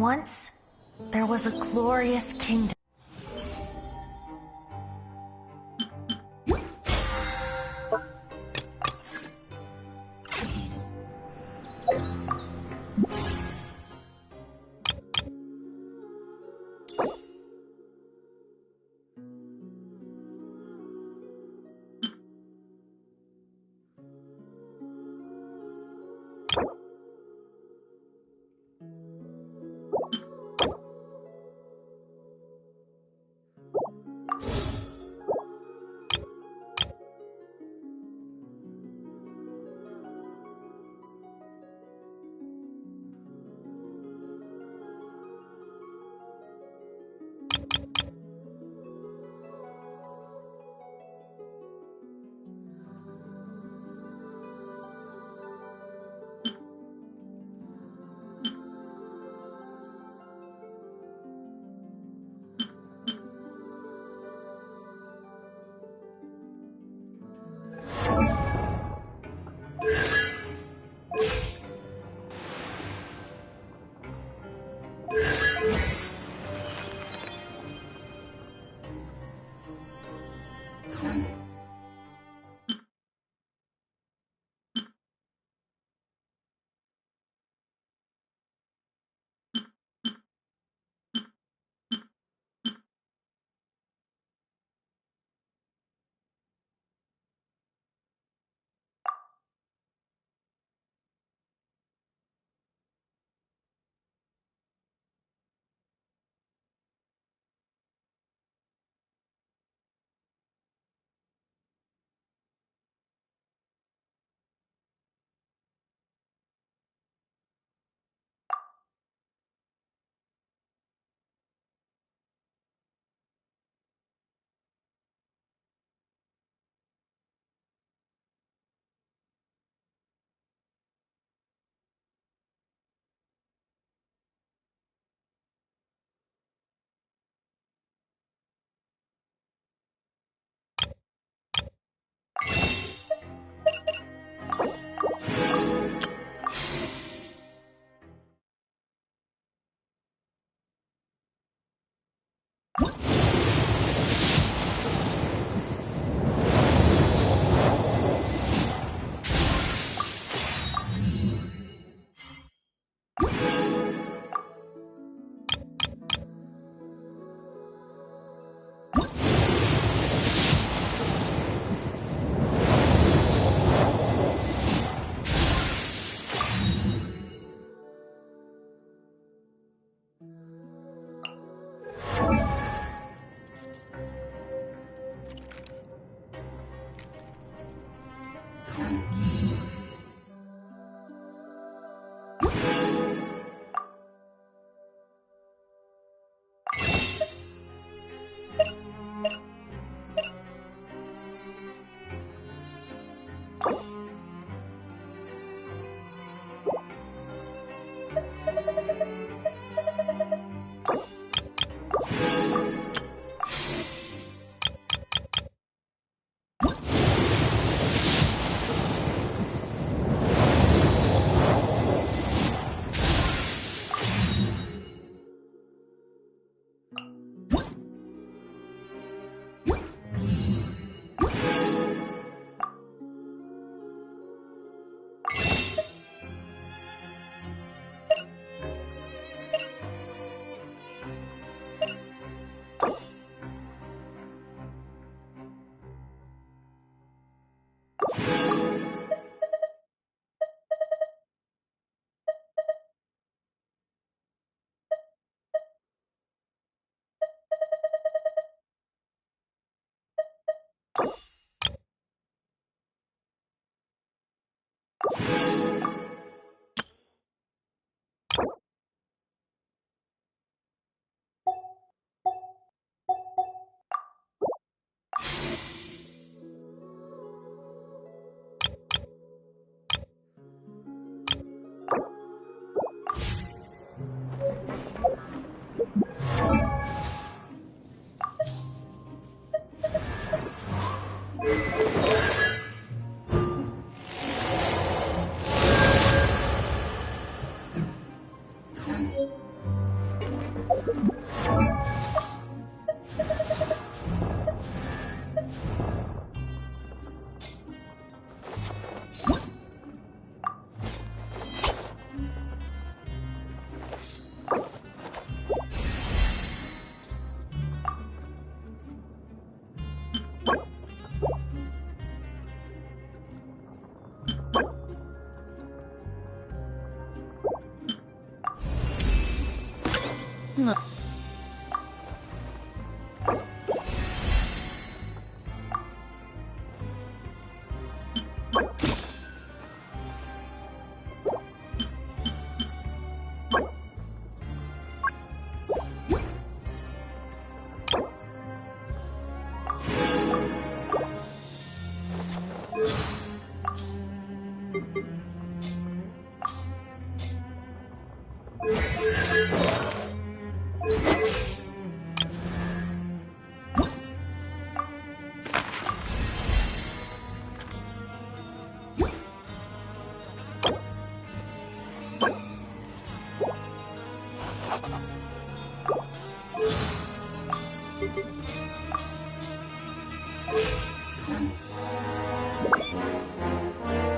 Once, there was a glorious kingdom.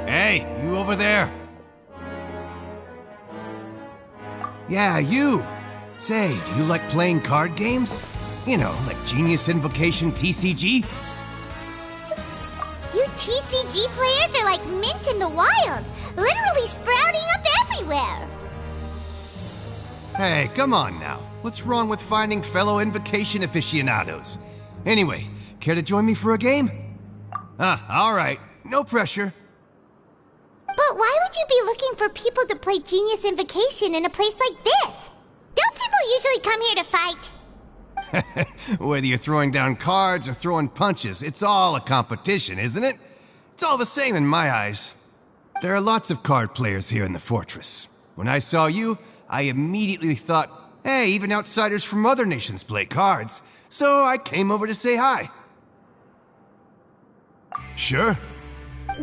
Hey, you over there! Yeah, you! Say, do you like playing card games? You know, like Genius Invocation TCG? You TCG players are like mint in the wild, literally sprouting up everywhere. Hey, come on now. What's wrong with finding fellow Invocation aficionados? Anyway, care to join me for a game? Alright. No pressure. But why would you be looking for people to play Genius Invocation in a place like this? Don't people usually come here to fight? Whether you're throwing down cards or throwing punches, it's all a competition, isn't it? It's all the same in my eyes. There are lots of card players here in the fortress. When I saw you, I immediately thought, hey, even outsiders from other nations play cards, so I came over to say hi. Sure.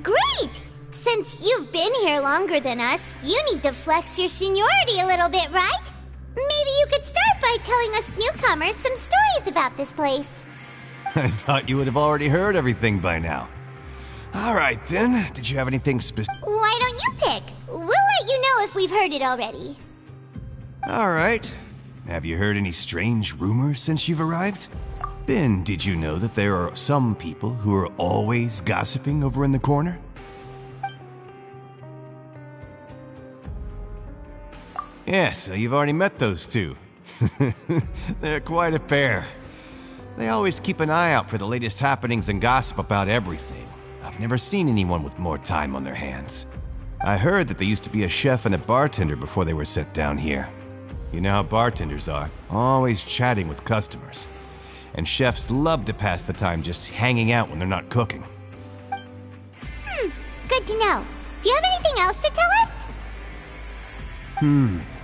Great! Since you've been here longer than us, you need to flex your seniority a little bit, right? Maybe you could start by telling us newcomers some stories about this place. I thought you would have already heard everything by now. Alright then, did you have anything specific? Why don't you pick? We'll let you know if we've heard it already. Alright. Have you heard any strange rumors since you've arrived? Ben, did you know that there are some people who are always gossiping over in the corner? Yeah, so you've already met those two. They're quite a pair. They always keep an eye out for the latest happenings and gossip about everything. I've never seen anyone with more time on their hands. I heard that they used to be a chef and a bartender before they were sent down here. You know how bartenders are, always chatting with customers. And chefs love to pass the time just hanging out when they're not cooking. Good to know. Do you have anything else to tell us?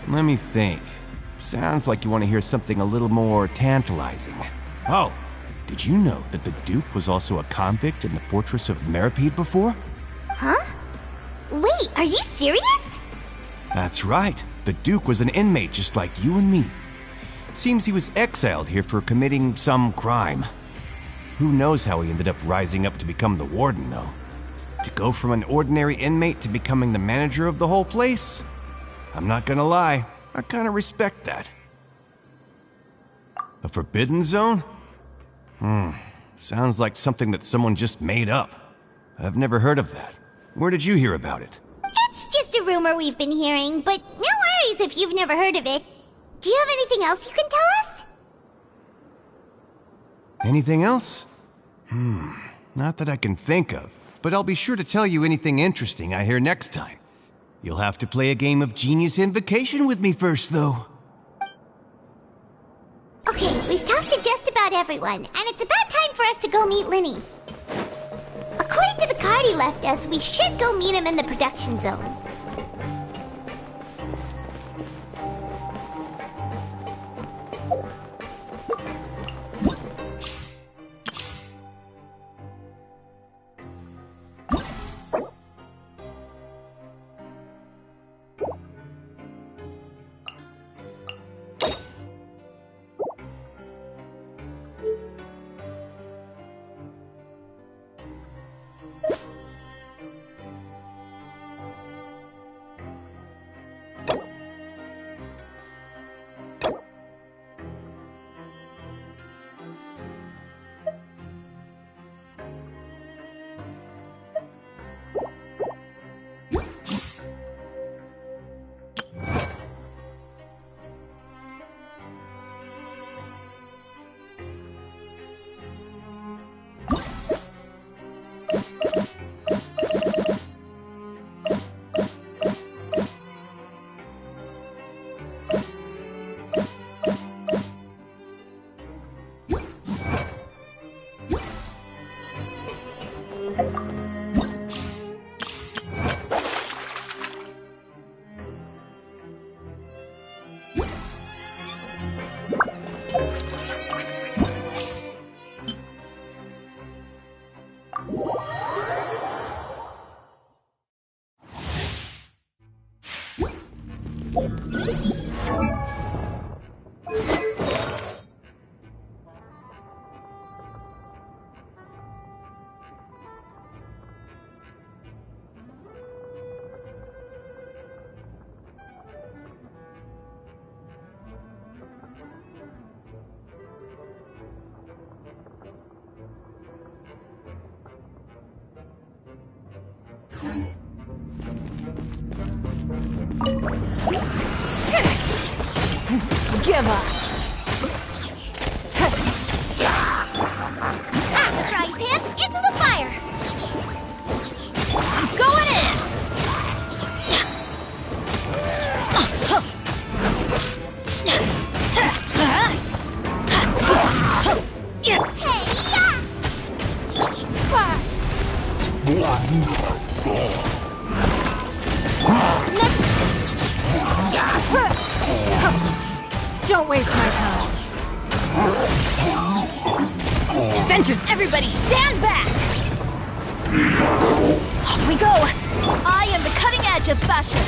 Let me think. Sounds like you want to hear something a little more tantalizing. Oh, did you know that the Duke was also a convict in the fortress of Meripede before? Huh? Wait, are you serious? That's right. The Duke was an inmate just like you and me. Seems he was exiled here for committing some crime. Who knows how he ended up rising up to become the warden, though. To go from an ordinary inmate to becoming the manager of the whole place? I'm not gonna lie, I kinda respect that. A forbidden zone? Sounds like something that someone just made up. I've never heard of that. Where did you hear about it? It's just a rumor we've been hearing, but no worries if you've never heard of it. Do you have anything else you can tell us? Anything else? Not that I can think of, but I'll be sure to tell you anything interesting I hear next time. You'll have to play a game of Genius Invocation with me first, though. Okay, we've talked to just about everyone, and it's about time for us to go meet Linny. According to the card he left us, we should go meet him in the production zone. Give up. Frying pan into the fire. I'm going in. Don't waste my time. Vengeance, everybody stand back! Off we go! I am the cutting edge of fashion!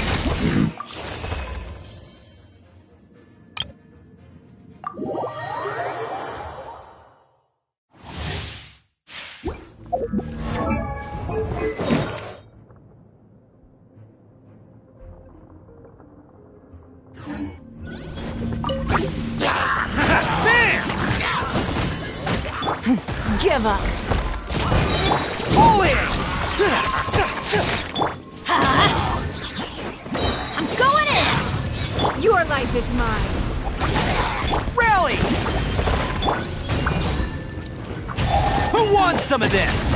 Give up. Pull in! I'm going in! Your life is mine. Rally! Who wants some of this?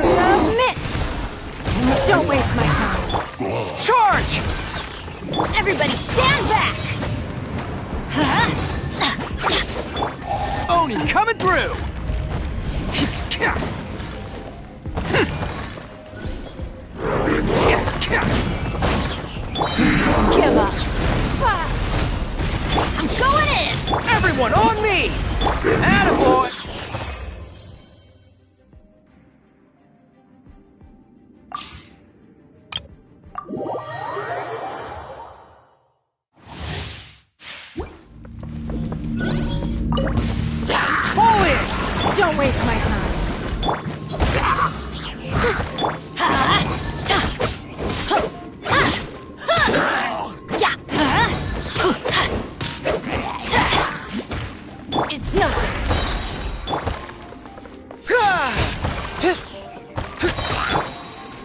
Submit! Don't waste my time. Charge! Everybody stand back! Oni coming through! Give up. I'm going in! Everyone on me! Attaboy! Don't waste my time. It's nothing.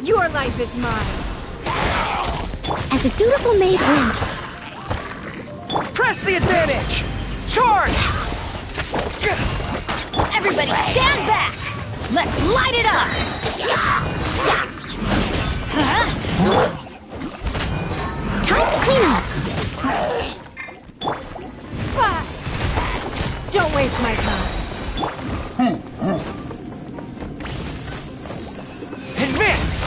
Your life is mine. As a dutiful maid would. Press the advantage! Charge! Everybody stand back! Let's light it up! Time to clean up. Don't waste my time. Advance!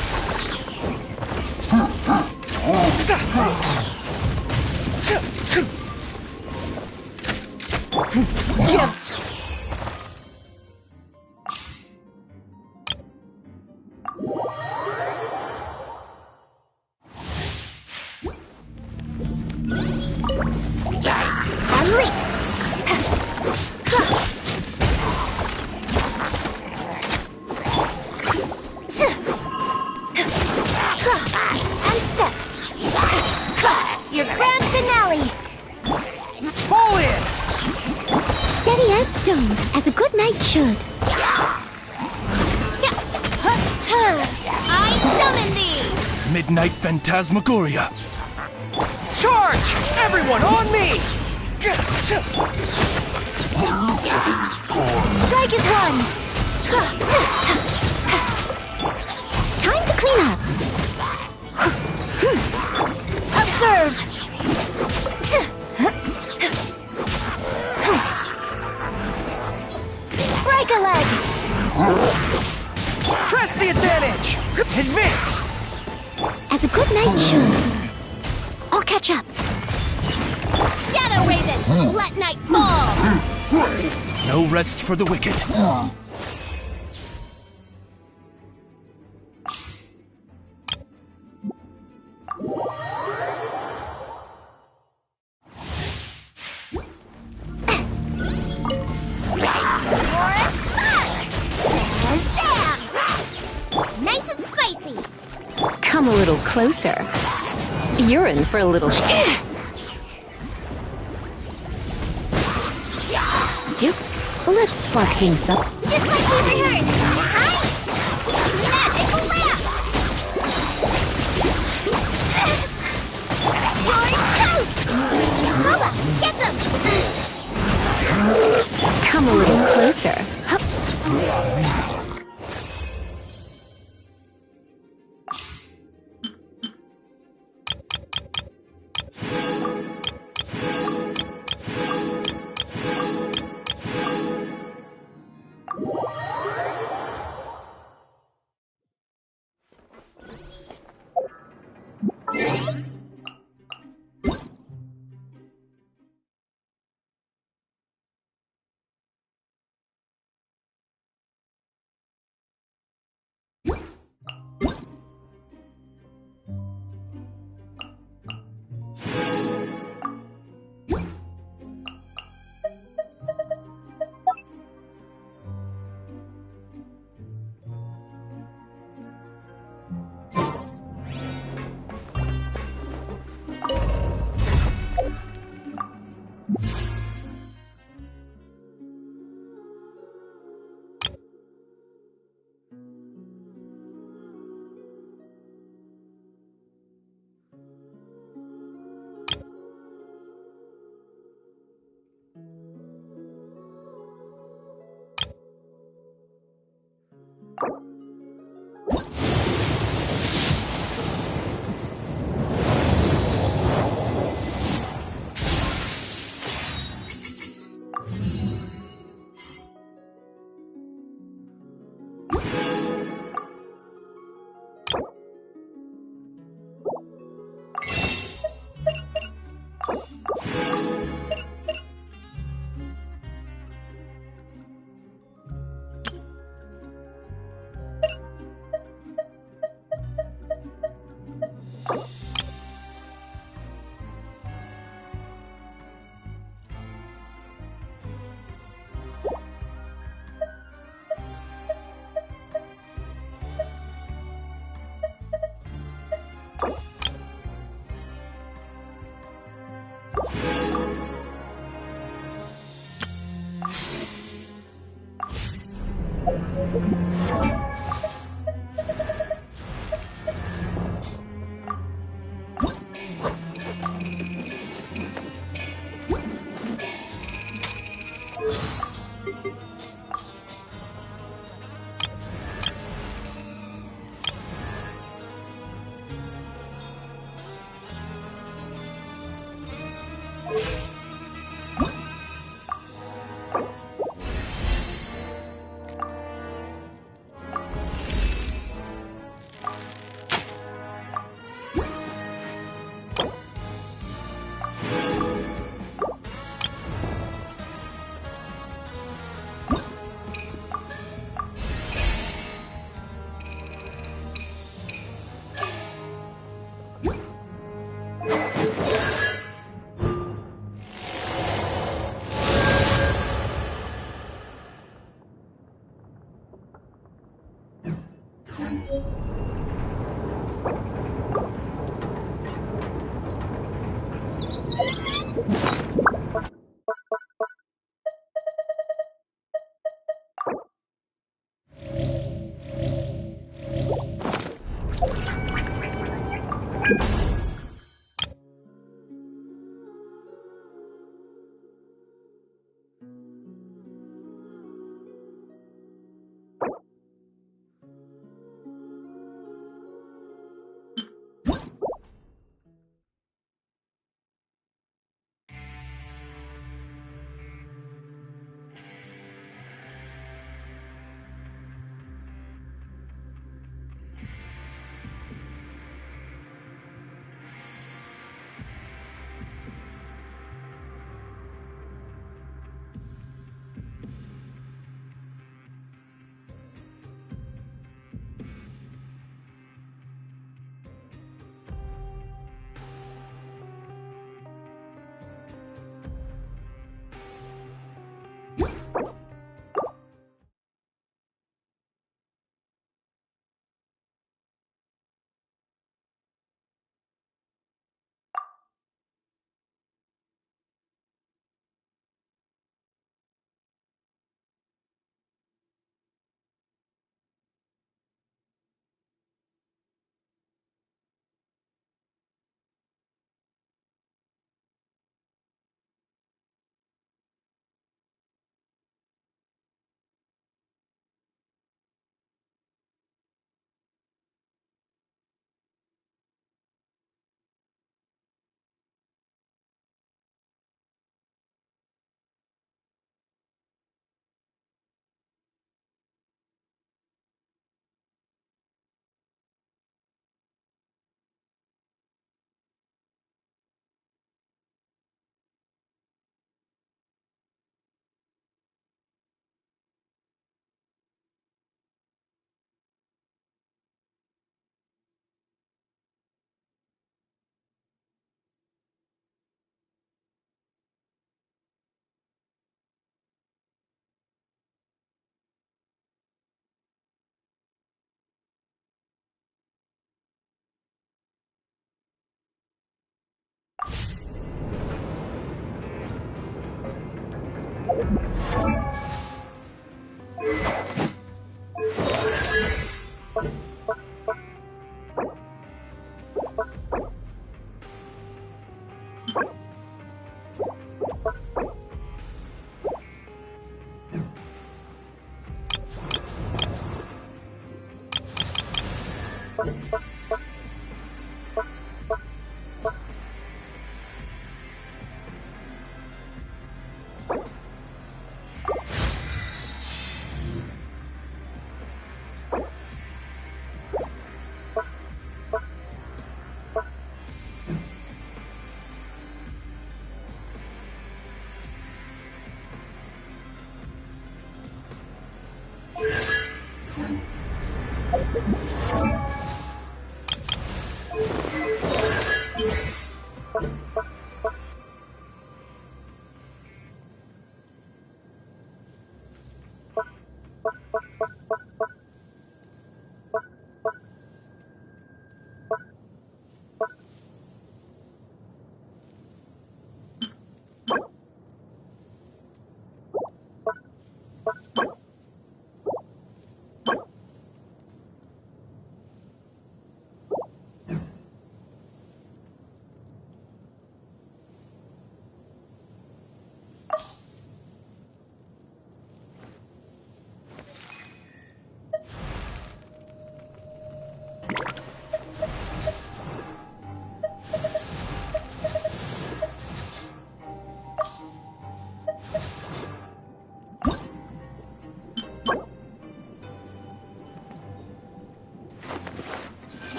Give. Your grand finale. Pull in! Steady as stone, as a good knight should. I summon thee! Midnight Phantasmagoria. Charge! Everyone on me! Strike is one. Time to clean up. serve! Break a leg! Press the advantage! Advance! As a good knight should. I'll catch up. Shadow Raven, let night fall! No rest for the wicked. Nice and spicy. Come a little closer. You're in for a little Yep. Let's spark things up. Just like we rehearsed. Hi! Magical lamp! You're toast! Lola, get them! Come a little closer. Hup.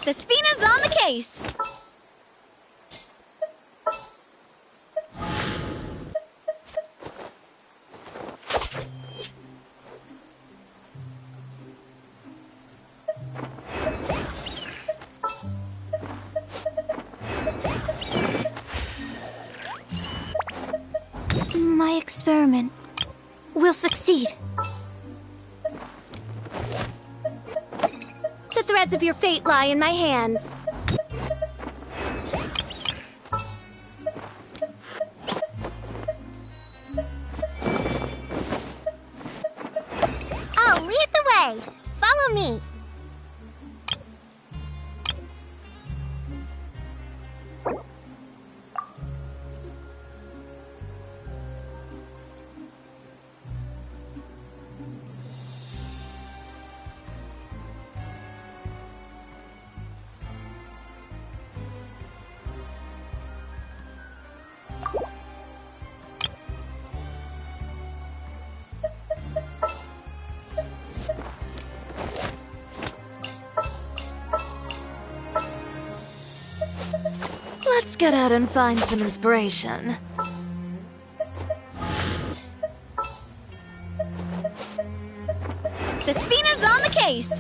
The Spina's on the case! My experiment will succeed. The threads of your fate lie in my hands. I'll lead the way. Follow me. Let's get out and find some inspiration. The Spina's on the case!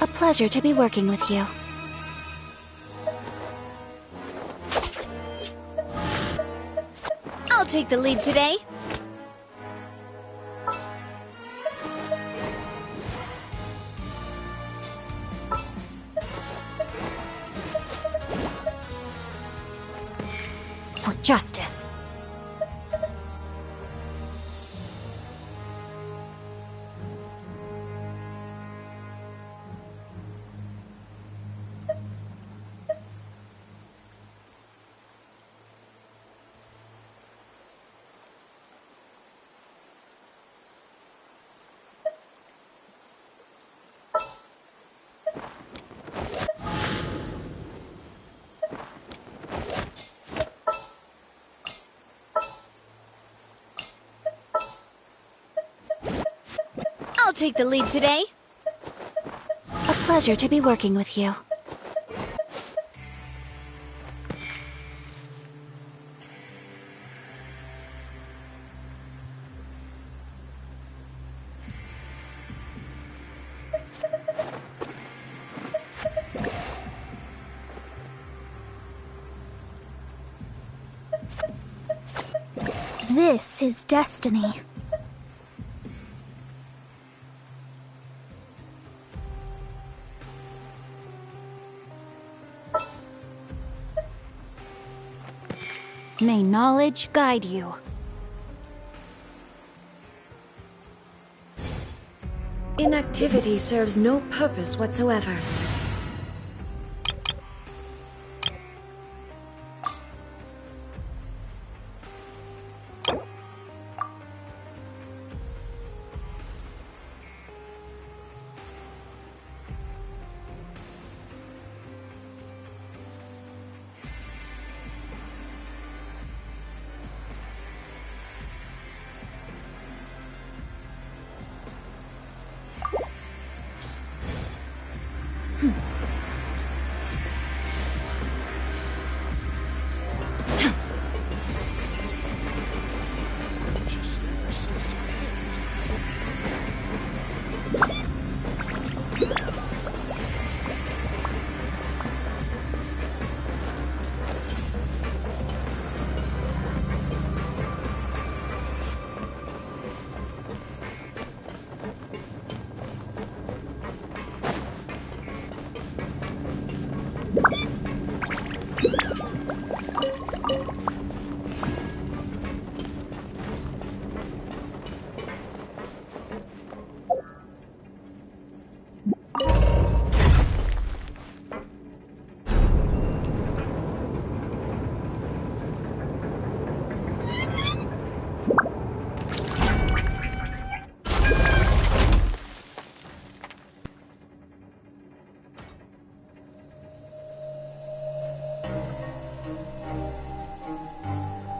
A pleasure to be working with you. I'll take the lead today. For justice. I'll take the lead today. A pleasure to be working with you. This is destiny. May knowledge guide you. Inactivity serves no purpose whatsoever.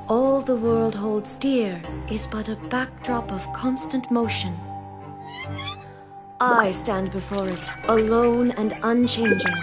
All the world holds dear is but a backdrop of constant motion. I stand before it, alone and unchanging.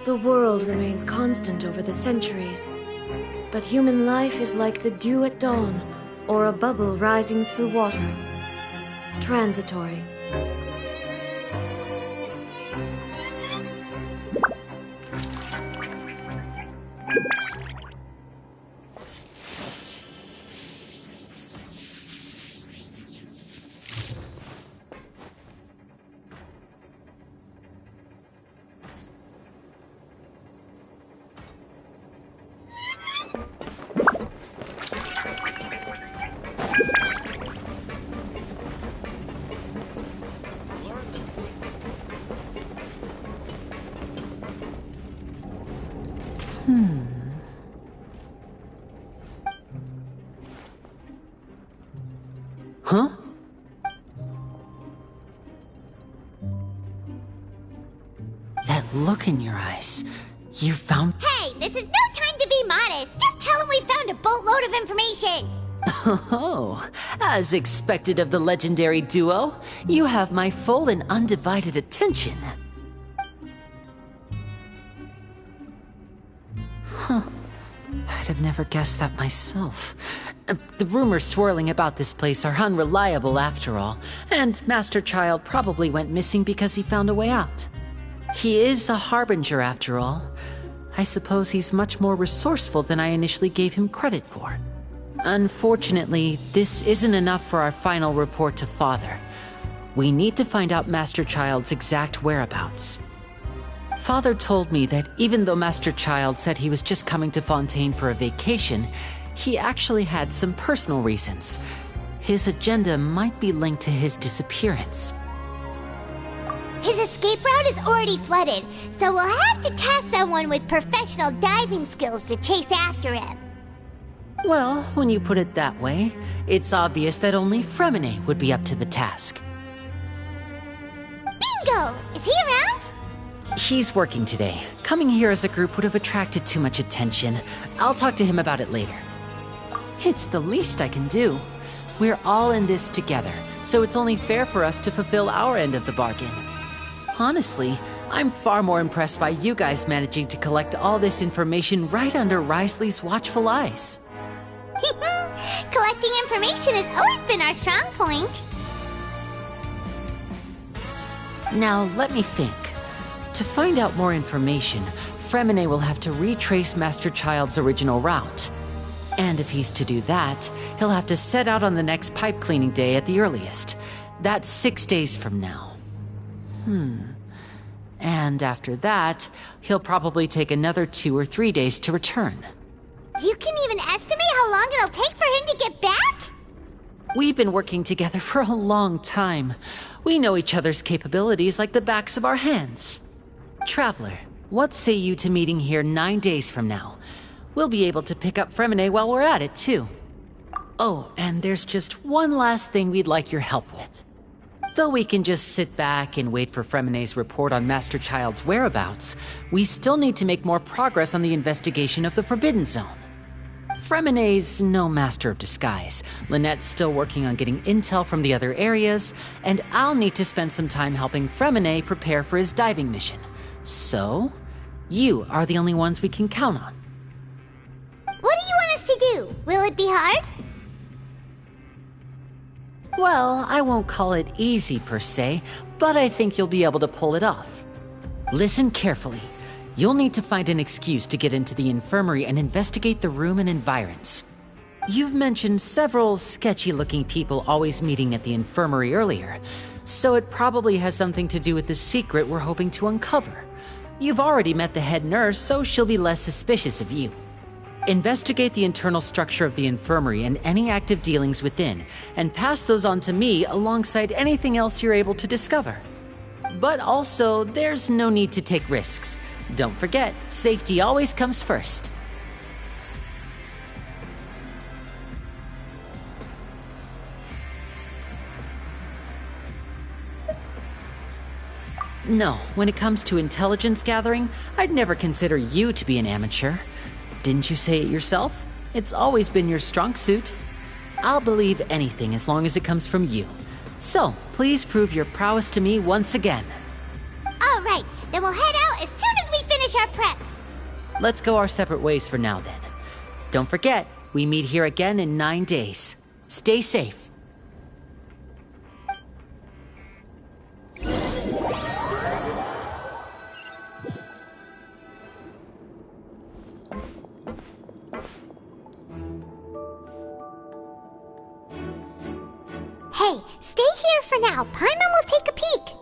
The world remains constant over the centuries, but human life is like the dew at dawn, or a bubble rising through water. Transitory. Huh? That look in your eyes. You found... Hey, this is no time to be modest. Just tell him we found a boatload of information. Oh, as expected of the legendary duo, you have my full and undivided attention. Huh. I'd have never guessed that myself. The rumors swirling about this place are unreliable after all, and Master Child probably went missing because he found a way out. He is a harbinger after all. I suppose he's much more resourceful than I initially gave him credit for. Unfortunately, this isn't enough for our final report to Father. We need to find out Master Child's exact whereabouts. Father told me that even though Master Child said he was just coming to Fontaine for a vacation, he actually had some personal reasons. His agenda might be linked to his disappearance. His escape route is already flooded, so we'll have to task someone with professional diving skills to chase after him. Well, when you put it that way, it's obvious that only Fremine would be up to the task. Bingo! Is he around? He's working today. Coming here as a group would have attracted too much attention. I'll talk to him about it later. It's the least I can do. We're all in this together, so it's only fair for us to fulfill our end of the bargain. Honestly, I'm far more impressed by you guys managing to collect all this information right under Risley's watchful eyes. Collecting information has always been our strong point. Now, let me think. To find out more information, Fremine will have to retrace Master Child's original route. And if he's to do that, he'll have to set out on the next pipe cleaning day at the earliest. That's 6 days from now. And after that, he'll probably take another 2 or 3 days to return. You can even estimate how long it'll take for him to get back? We've been working together for a long time. We know each other's capabilities like the backs of our hands. Traveler, what say you to meeting here 9 days from now? We'll be able to pick up Fremine while we're at it, too. Oh, and there's just one last thing we'd like your help with. Though we can just sit back and wait for Fremine's report on Master Child's whereabouts, we still need to make more progress on the investigation of the Forbidden Zone. Fremine's no master of disguise. Lynette's still working on getting intel from the other areas, and I'll need to spend some time helping Fremine prepare for his diving mission. So, you are the only ones we can count on. What do you want us to do? Will it be hard? Well, I won't call it easy per se, but I think you'll be able to pull it off. Listen carefully. You'll need to find an excuse to get into the infirmary and investigate the room and environs. You've mentioned several sketchy-looking people always meeting at the infirmary earlier, so it probably has something to do with the secret we're hoping to uncover. You've already met the head nurse, so she'll be less suspicious of you. Investigate the internal structure of the infirmary and any active dealings within, and pass those on to me alongside anything else you're able to discover. But also, there's no need to take risks. Don't forget, safety always comes first. No, when it comes to intelligence gathering, I'd never consider you to be an amateur. Didn't you say it yourself? It's always been your strong suit. I'll believe anything as long as it comes from you. So, please prove your prowess to me once again. All right, then we'll head out as soon as we finish our prep. Let's go our separate ways for now then. Don't forget, we meet here again in 9 days. Stay safe. Hey, stay here for now. Paimon will take a peek.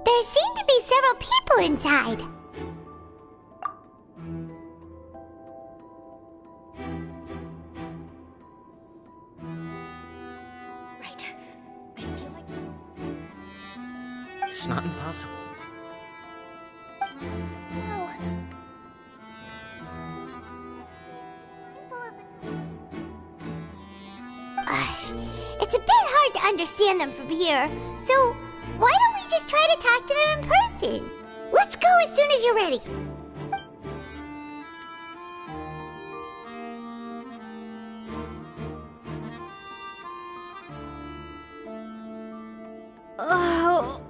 There seem to be several people inside. Right. I feel like It's not impossible. It's a bit hard to understand them from here, so why don't we just try to talk to them in person? Let's go as soon as you're ready. Oh.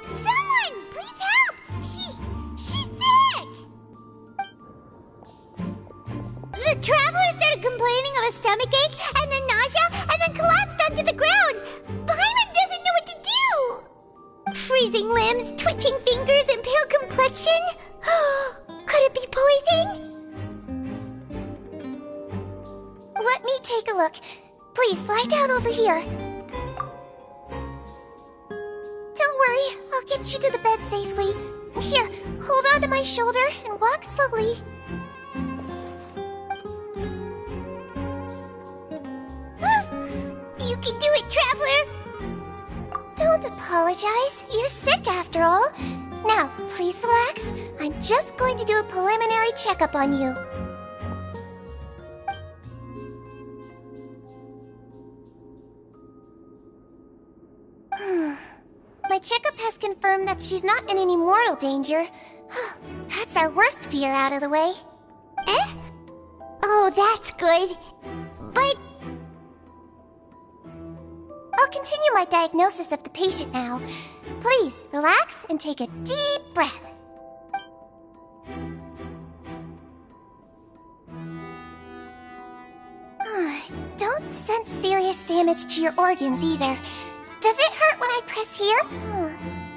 Someone, please help! She's sick! The traveler started complaining of a stomachache, and then nausea, and then collapsed onto the ground. Paimon doesn't know what to do! Freezing limbs, twitching fingers, and pale complexion? Could it be poison? Let me take a look. Please, lie down over here. Don't worry, I'll get you to the bed safely. Here, hold on to my shoulder and walk slowly. You can do it, Traveler! Don't apologize. You're sick after all. Now, please relax. I'm just going to do a preliminary checkup on you. My checkup has confirmed that she's not in any mortal danger. That's our worst fear out of the way. Eh? Oh, that's good. But I'll continue my diagnosis of the patient now. Please, relax and take a deep breath. Don't sense serious damage to your organs either. Does it hurt when I press here?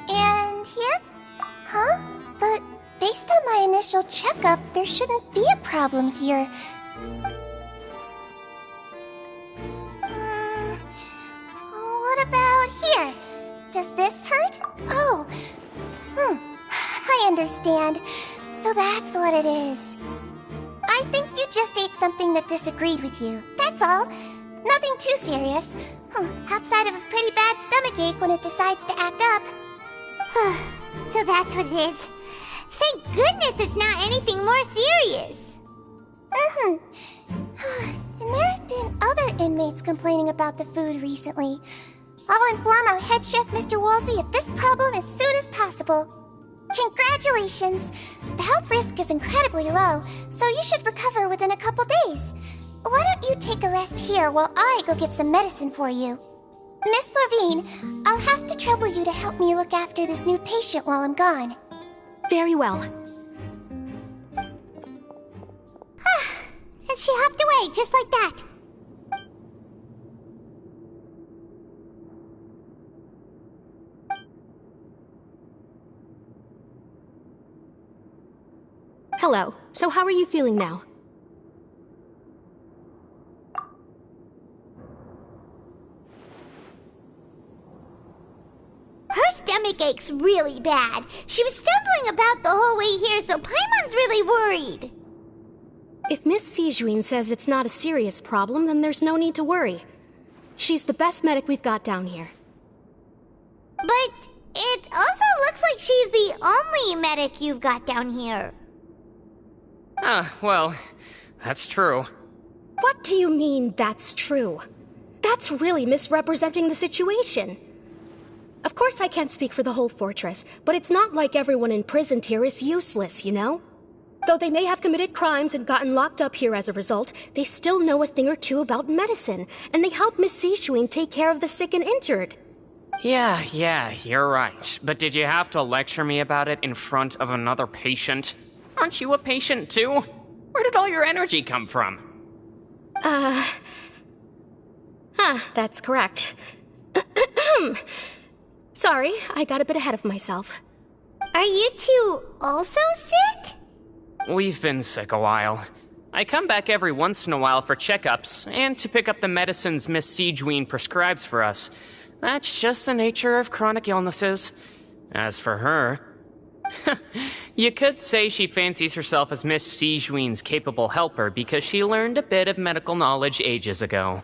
And here? Huh? But based on my initial checkup, there shouldn't be a problem here. What about here? Does this hurt? Oh. I understand. So that's what it is. I think you just ate something that disagreed with you. That's all. Nothing too serious. Outside of a pretty bad stomachache when it decides to act up. So that's what it is. Thank goodness it's not anything more serious. And there have been other inmates complaining about the food recently. I'll inform our head chef, Mr. Wolsey, of this problem as soon as possible. Congratulations! The health risk is incredibly low, so you should recover within a couple days. Why don't you take a rest here while I go get some medicine for you? Miss Levine, I'll have to trouble you to help me look after this new patient while I'm gone. Very well. And she hopped away just like that. Hello. So how are you feeling now? Her stomach ache's really bad. She was stumbling about the whole way here, so Paimon's really worried. If Miss Sijuin says it's not a serious problem, then there's no need to worry. She's the best medic we've got down here. But it also looks like she's the only medic you've got down here. Well, that's true. What do you mean, that's true? That's really misrepresenting the situation. Of course I can't speak for the whole fortress, but it's not like everyone imprisoned here is useless, you know? Though they may have committed crimes and gotten locked up here as a result, they still know a thing or two about medicine, and they help Miss Sijuin take care of the sick and injured. Yeah, you're right. But did you have to lecture me about it in front of another patient? Aren't you a patient too? Where did all your energy come from? That's correct. Sorry, I got a bit ahead of myself. Are you two also sick? We've been sick a while. I come back every once in a while for checkups, and to pick up the medicines Miss Sijuin prescribes for us. That's just the nature of chronic illnesses. As for her... You could say she fancies herself as Miss Sijuin's capable helper because she learned a bit of medical knowledge ages ago.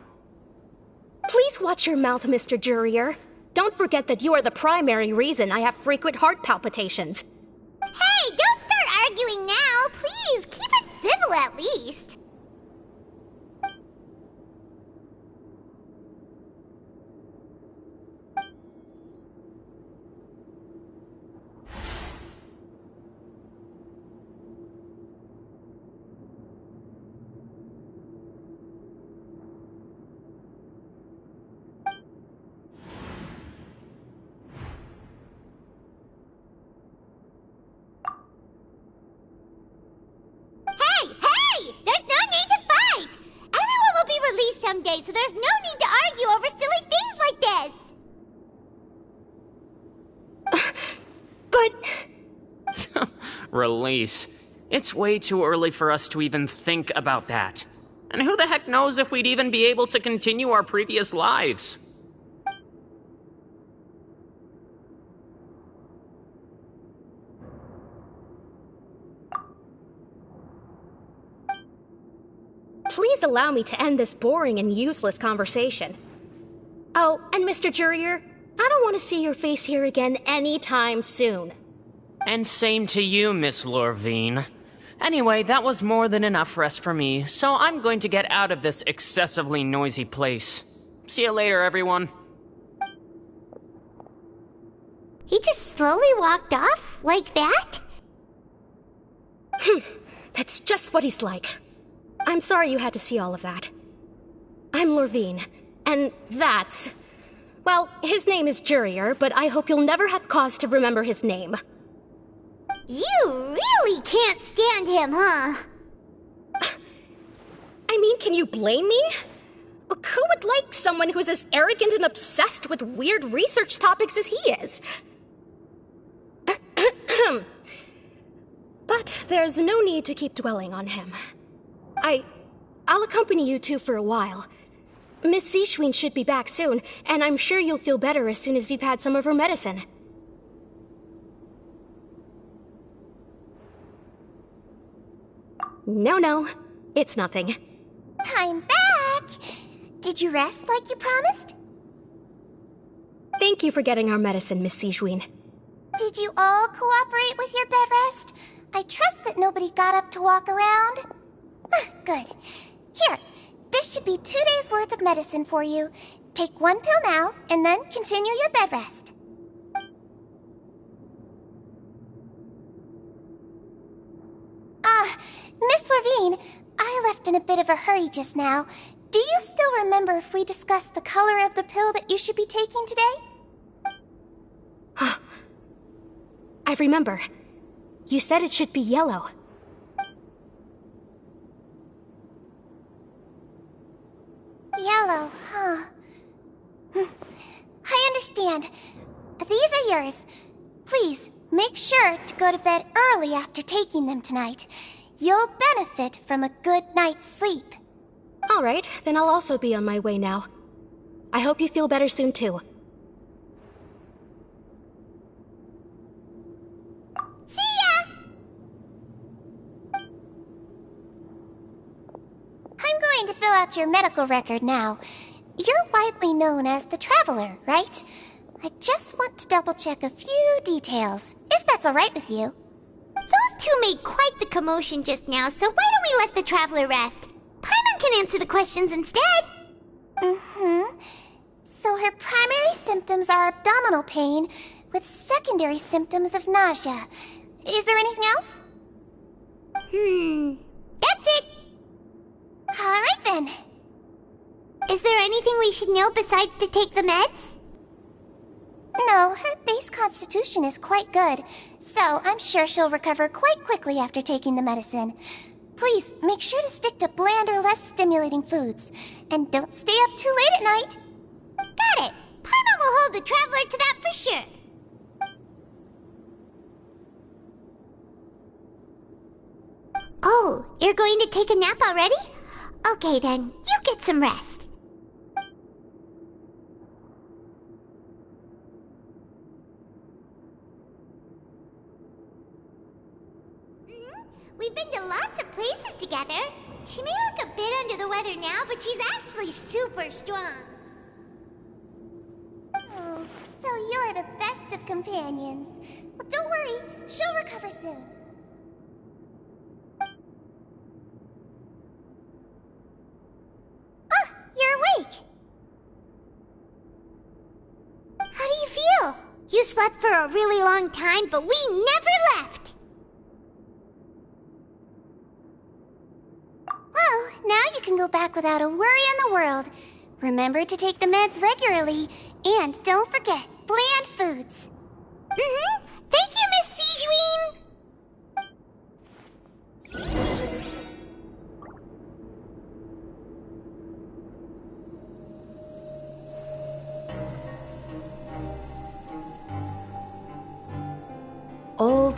Please watch your mouth, Mr. Jurier. Don't forget that you are the primary reason I have frequent heart palpitations. Hey, don't start arguing now! Please, keep it someday, so there's no need to argue over silly things like this! But... Release. It's way too early for us to even think about that. And who the heck knows if we'd even be able to continue our previous lives? Please allow me to end this boring and useless conversation. Oh, and Mr. Jurier, I don't want to see your face here again anytime soon. And same to you, Miss Lorvine. Anyway, that was more than enough rest for me, so I'm going to get out of this excessively noisy place. See you later, everyone. He just slowly walked off? Like that? That's just what he's like. I'm sorry you had to see all of that. I'm Lorvine, and that's... Well, his name is Jurier, but I hope you'll never have cause to remember his name. You really can't stand him, huh? I mean, can you blame me? Look, who would like someone who's as arrogant and obsessed with weird research topics as he is? But there's no need to keep dwelling on him. I'll accompany you two for a while. Miss Zichuan should be back soon, and I'm sure you'll feel better as soon as you've had some of her medicine. No, it's nothing. I'm back! Did you rest like you promised? Thank you for getting our medicine, Miss Zichuan. Did you all cooperate with your bed rest? I trust that nobody got up to walk around. Good. Here, this should be 2 days' worth of medicine for you. Take 1 pill now, and then continue your bed rest. Miss Lorvine, I left in a bit of a hurry just now. Do you still remember if we discussed the color of the pill that you should be taking today? I remember. You said it should be yellow. Yellow, huh? I understand. These are yours. Please, make sure to go to bed early after taking them tonight. You'll benefit from a good night's sleep. All right, then I'll also be on my way now. I hope you feel better soon, too. See ya! I'm going to fill out your medical record now. You're widely known as the Traveler, right? I just want to double-check a few details, if that's all right with you. Those two made quite the commotion just now, so why don't we let the Traveler rest? Paimon can answer the questions instead. So her primary symptoms are abdominal pain, with secondary symptoms of nausea. Is there anything else? That's it. All right then. Is there anything we should know besides to take the meds? No, her base constitution is quite good, so I'm sure she'll recover quite quickly after taking the medicine. Please, make sure to stick to bland or less stimulating foods, and don't stay up too late at night. Got it! Paimon will hold the Traveler to that for sure. Oh, you're going to take a nap already? Okay then, you get some rest. We've been to lots of places together. She may look a bit under the weather now, but she's actually super strong. Oh, so you're the best of companions. Well, don't worry, she'll recover soon. Ah, you're awake. How do you feel? You slept for a really long time, but we never left. Well, now you can go back without a worry in the world. Remember to take the meds regularly, and don't forget, bland foods. Thank you, Miss Zichuan!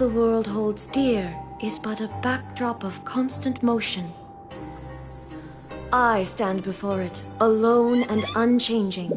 the world holds dear is but a backdrop of constant motion. I stand before it, alone and unchanging.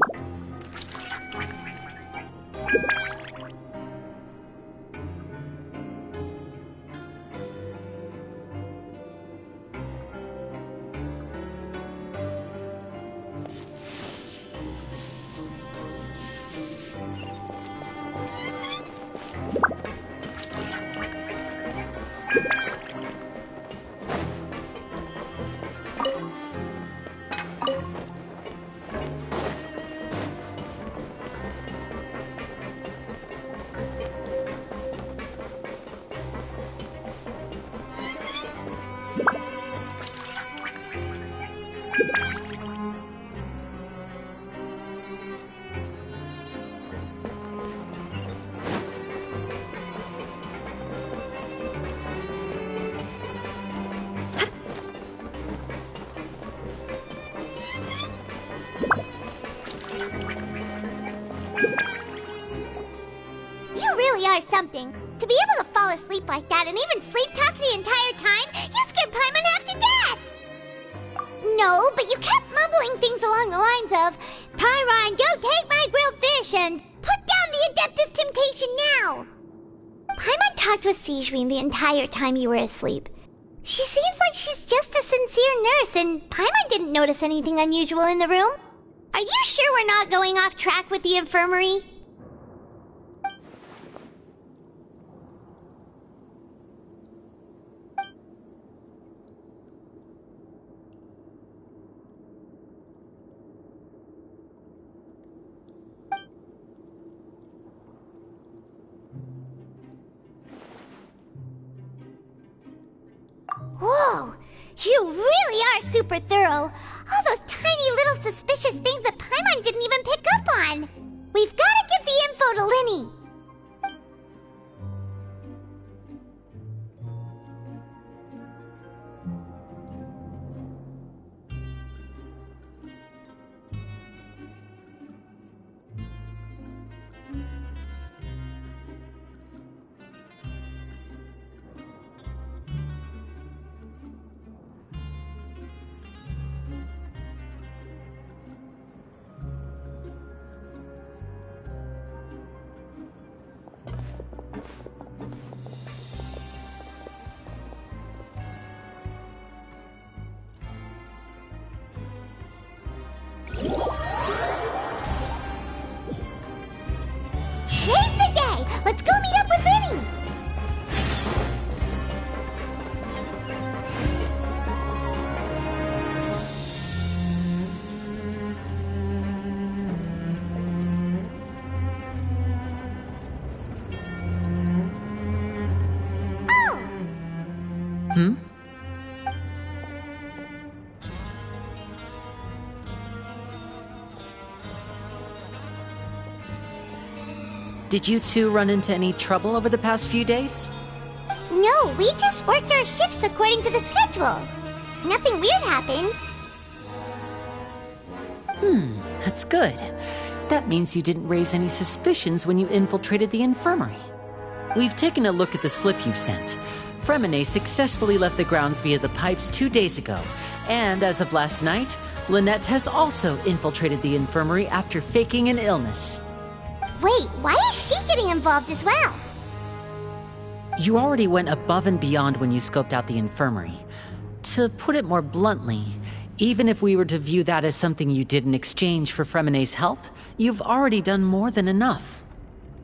Are something. To be able to fall asleep like that and even sleep talk the entire time, you scared Paimon half to death! No, but you kept mumbling things along the lines of, Pyron, don't take my grilled fish, and put down the Adeptus Temptation now! Paimon talked with Sigewinne the entire time you were asleep. She seems like she's just a sincere nurse, and Paimon didn't notice anything unusual in the room. Are you sure we're not going off track with the infirmary? Whoa! You really are super thorough! All those tiny little suspicious things that Paimon didn't even pick up on! We've gotta give the info to Linny! Today's the day! Let's go meet up with Linny! Oh! Hmm? Did you two run into any trouble over the past few days? No, we just worked our shifts according to the schedule. Nothing weird happened. That's good. That means you didn't raise any suspicions when you infiltrated the infirmary. We've taken a look at the slip you sent. Fremine successfully left the grounds via the pipes 2 days ago, and as of last night, Lynette has also infiltrated the infirmary after faking an illness. Wait, why is she getting involved as well? You already went above and beyond when you scoped out the infirmary. To put it more bluntly, even if we were to view that as something you did in exchange for Fremine's help, you've already done more than enough.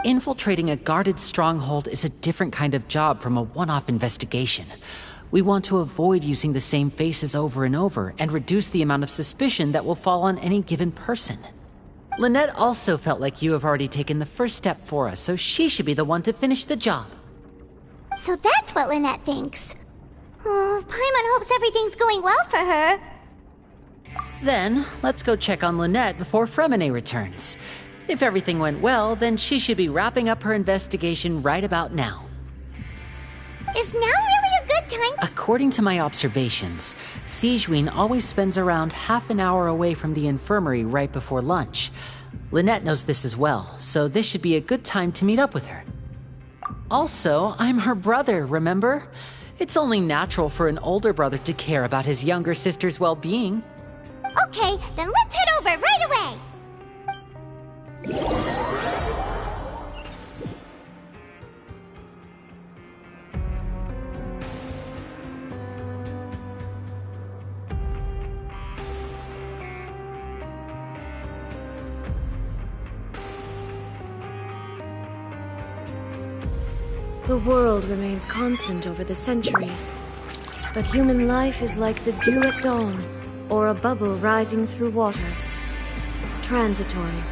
Infiltrating a guarded stronghold is a different kind of job from a one-off investigation. We want to avoid using the same faces over and over and reduce the amount of suspicion that will fall on any given person. Lynette also felt like you have already taken the first step for us, so she should be the one to finish the job. So that's what Lynette thinks. Oh, Paimon hopes everything's going well for her. Then, let's go check on Lynette before Fremine returns. If everything went well, then she should be wrapping up her investigation right about now. Is now really a good time? According to my observations, Sigewinne always spends around half an hour away from the infirmary right before lunch. Lynette knows this as well, so this should be a good time to meet up with her. Also, I'm her brother, remember? It's only natural for an older brother to care about his younger sister's well-being. Okay, then let's head over right away! The world remains constant over the centuries, but human life is like the dew at dawn, or a bubble rising through water. Transitory.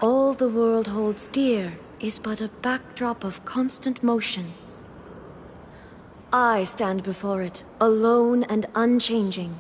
All the world holds dear is but a backdrop of constant motion. I stand before it, alone and unchanging.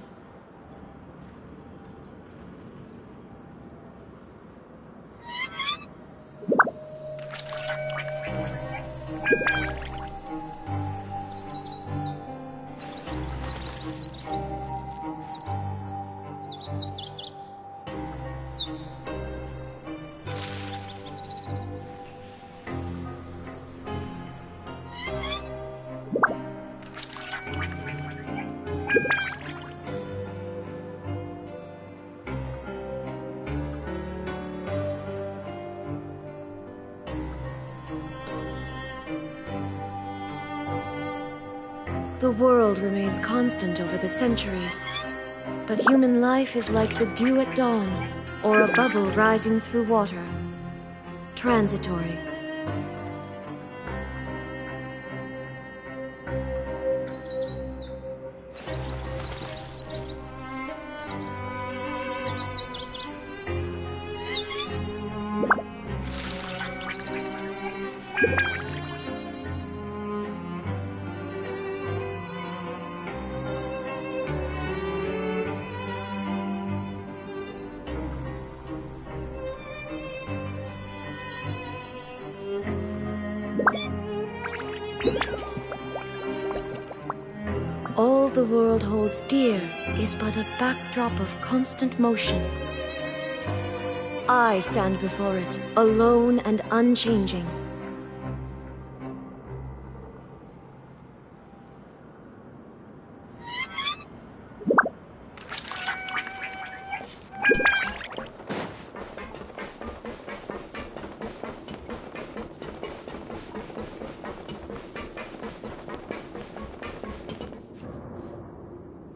The world remains constant over the centuries, but human life is like the dew at dawn, or a bubble rising through water. Transitory. All the world holds dear is but a backdrop of constant motion. I stand before it, alone and unchanging.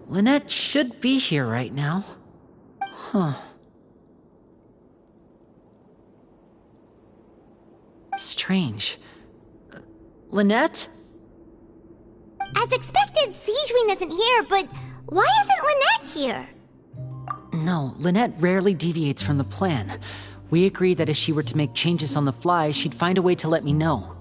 Lynette should be here right now. Huh. Strange. Lynette? As expected, Sijwin isn't here, but why isn't Lynette here? No, Lynette rarely deviates from the plan. We agreed that if she were to make changes on the fly, she'd find a way to let me know.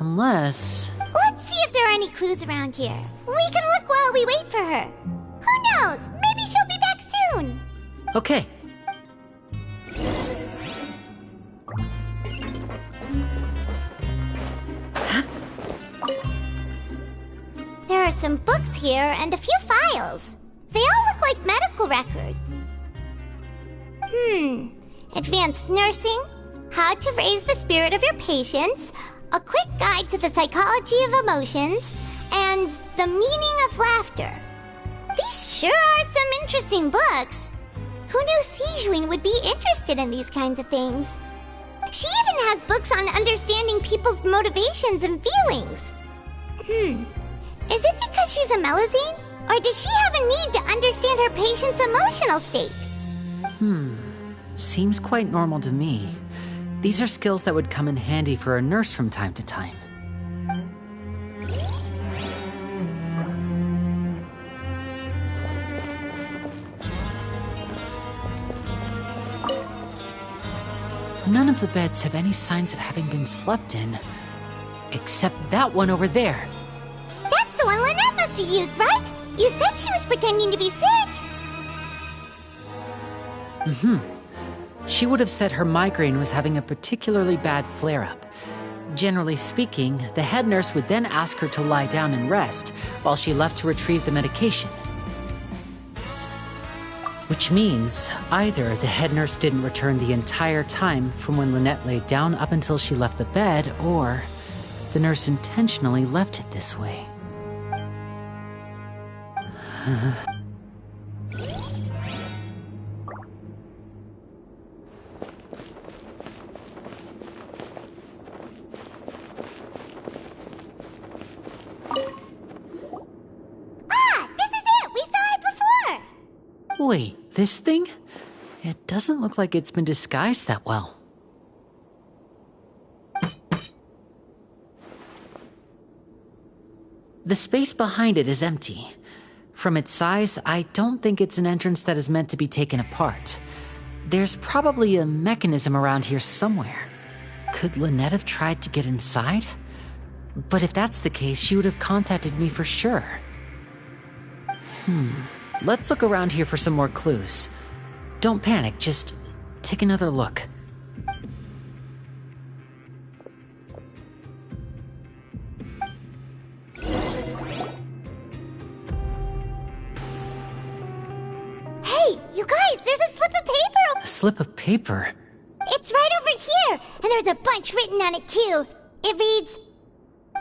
Unless... Let's see if there are any clues around here. We can look while we wait for her. Who knows? Maybe she'll be back soon. Okay. There are some books here and a few files. They all look like medical records. Advanced nursing, how to raise the spirit of your patients, a quick guide to the psychology of emotions, and the meaning of laughter. These sure are some interesting books. Who knew Sijwin would be interested in these kinds of things? She even has books on understanding people's motivations and feelings. Is it because she's a Melusine? Or does she have a need to understand her patient's emotional state? Seems quite normal to me. These are skills that would come in handy for a nurse from time to time. None of the beds have any signs of having been slept in. Except that one over there. That's the one Lynette must have used, right? You said she was pretending to be sick. She would have said her migraine was having a particularly bad flare-up. Generally speaking, the head nurse would then ask her to lie down and rest, while she left to retrieve the medication. Which means, either the head nurse didn't return the entire time from when Lynette laid down up until she left the bed, or the nurse intentionally left it this way. Wait, this thing? It doesn't look like it's been disguised that well. The space behind it is empty. From its size, I don't think it's an entrance that is meant to be taken apart. There's probably a mechanism around here somewhere. Could Lynette have tried to get inside? But if that's the case, she would have contacted me for sure. Let's look around here for some more clues. Don't panic, just take another look. Hey, you guys, there's a slip of paper! A slip of paper? It's right over here, and there's a bunch written on it too. It reads,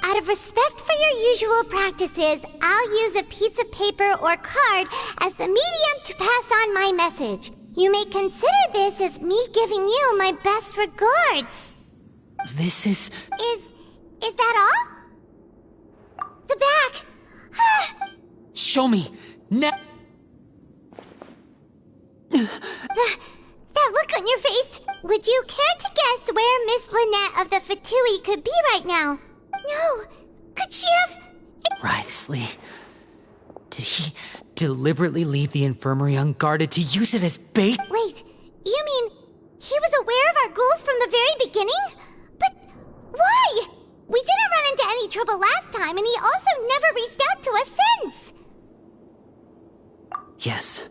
"Out of respect for your usual practices, I'll use a piece of paper or card as the medium to pass on my message. You may consider this as me giving you my best regards." This is... Is that all? The back! Show me! That look on your face! Would you care to guess where Miss Lynette of the Fatui could be right now? No! Could she have... Wriothesley. Did he deliberately leave the infirmary unguarded to use it as bait? Wait, you mean he was aware of our goals from the very beginning? But why? We didn't run into any trouble last time, and he also never reached out to us since! Yes,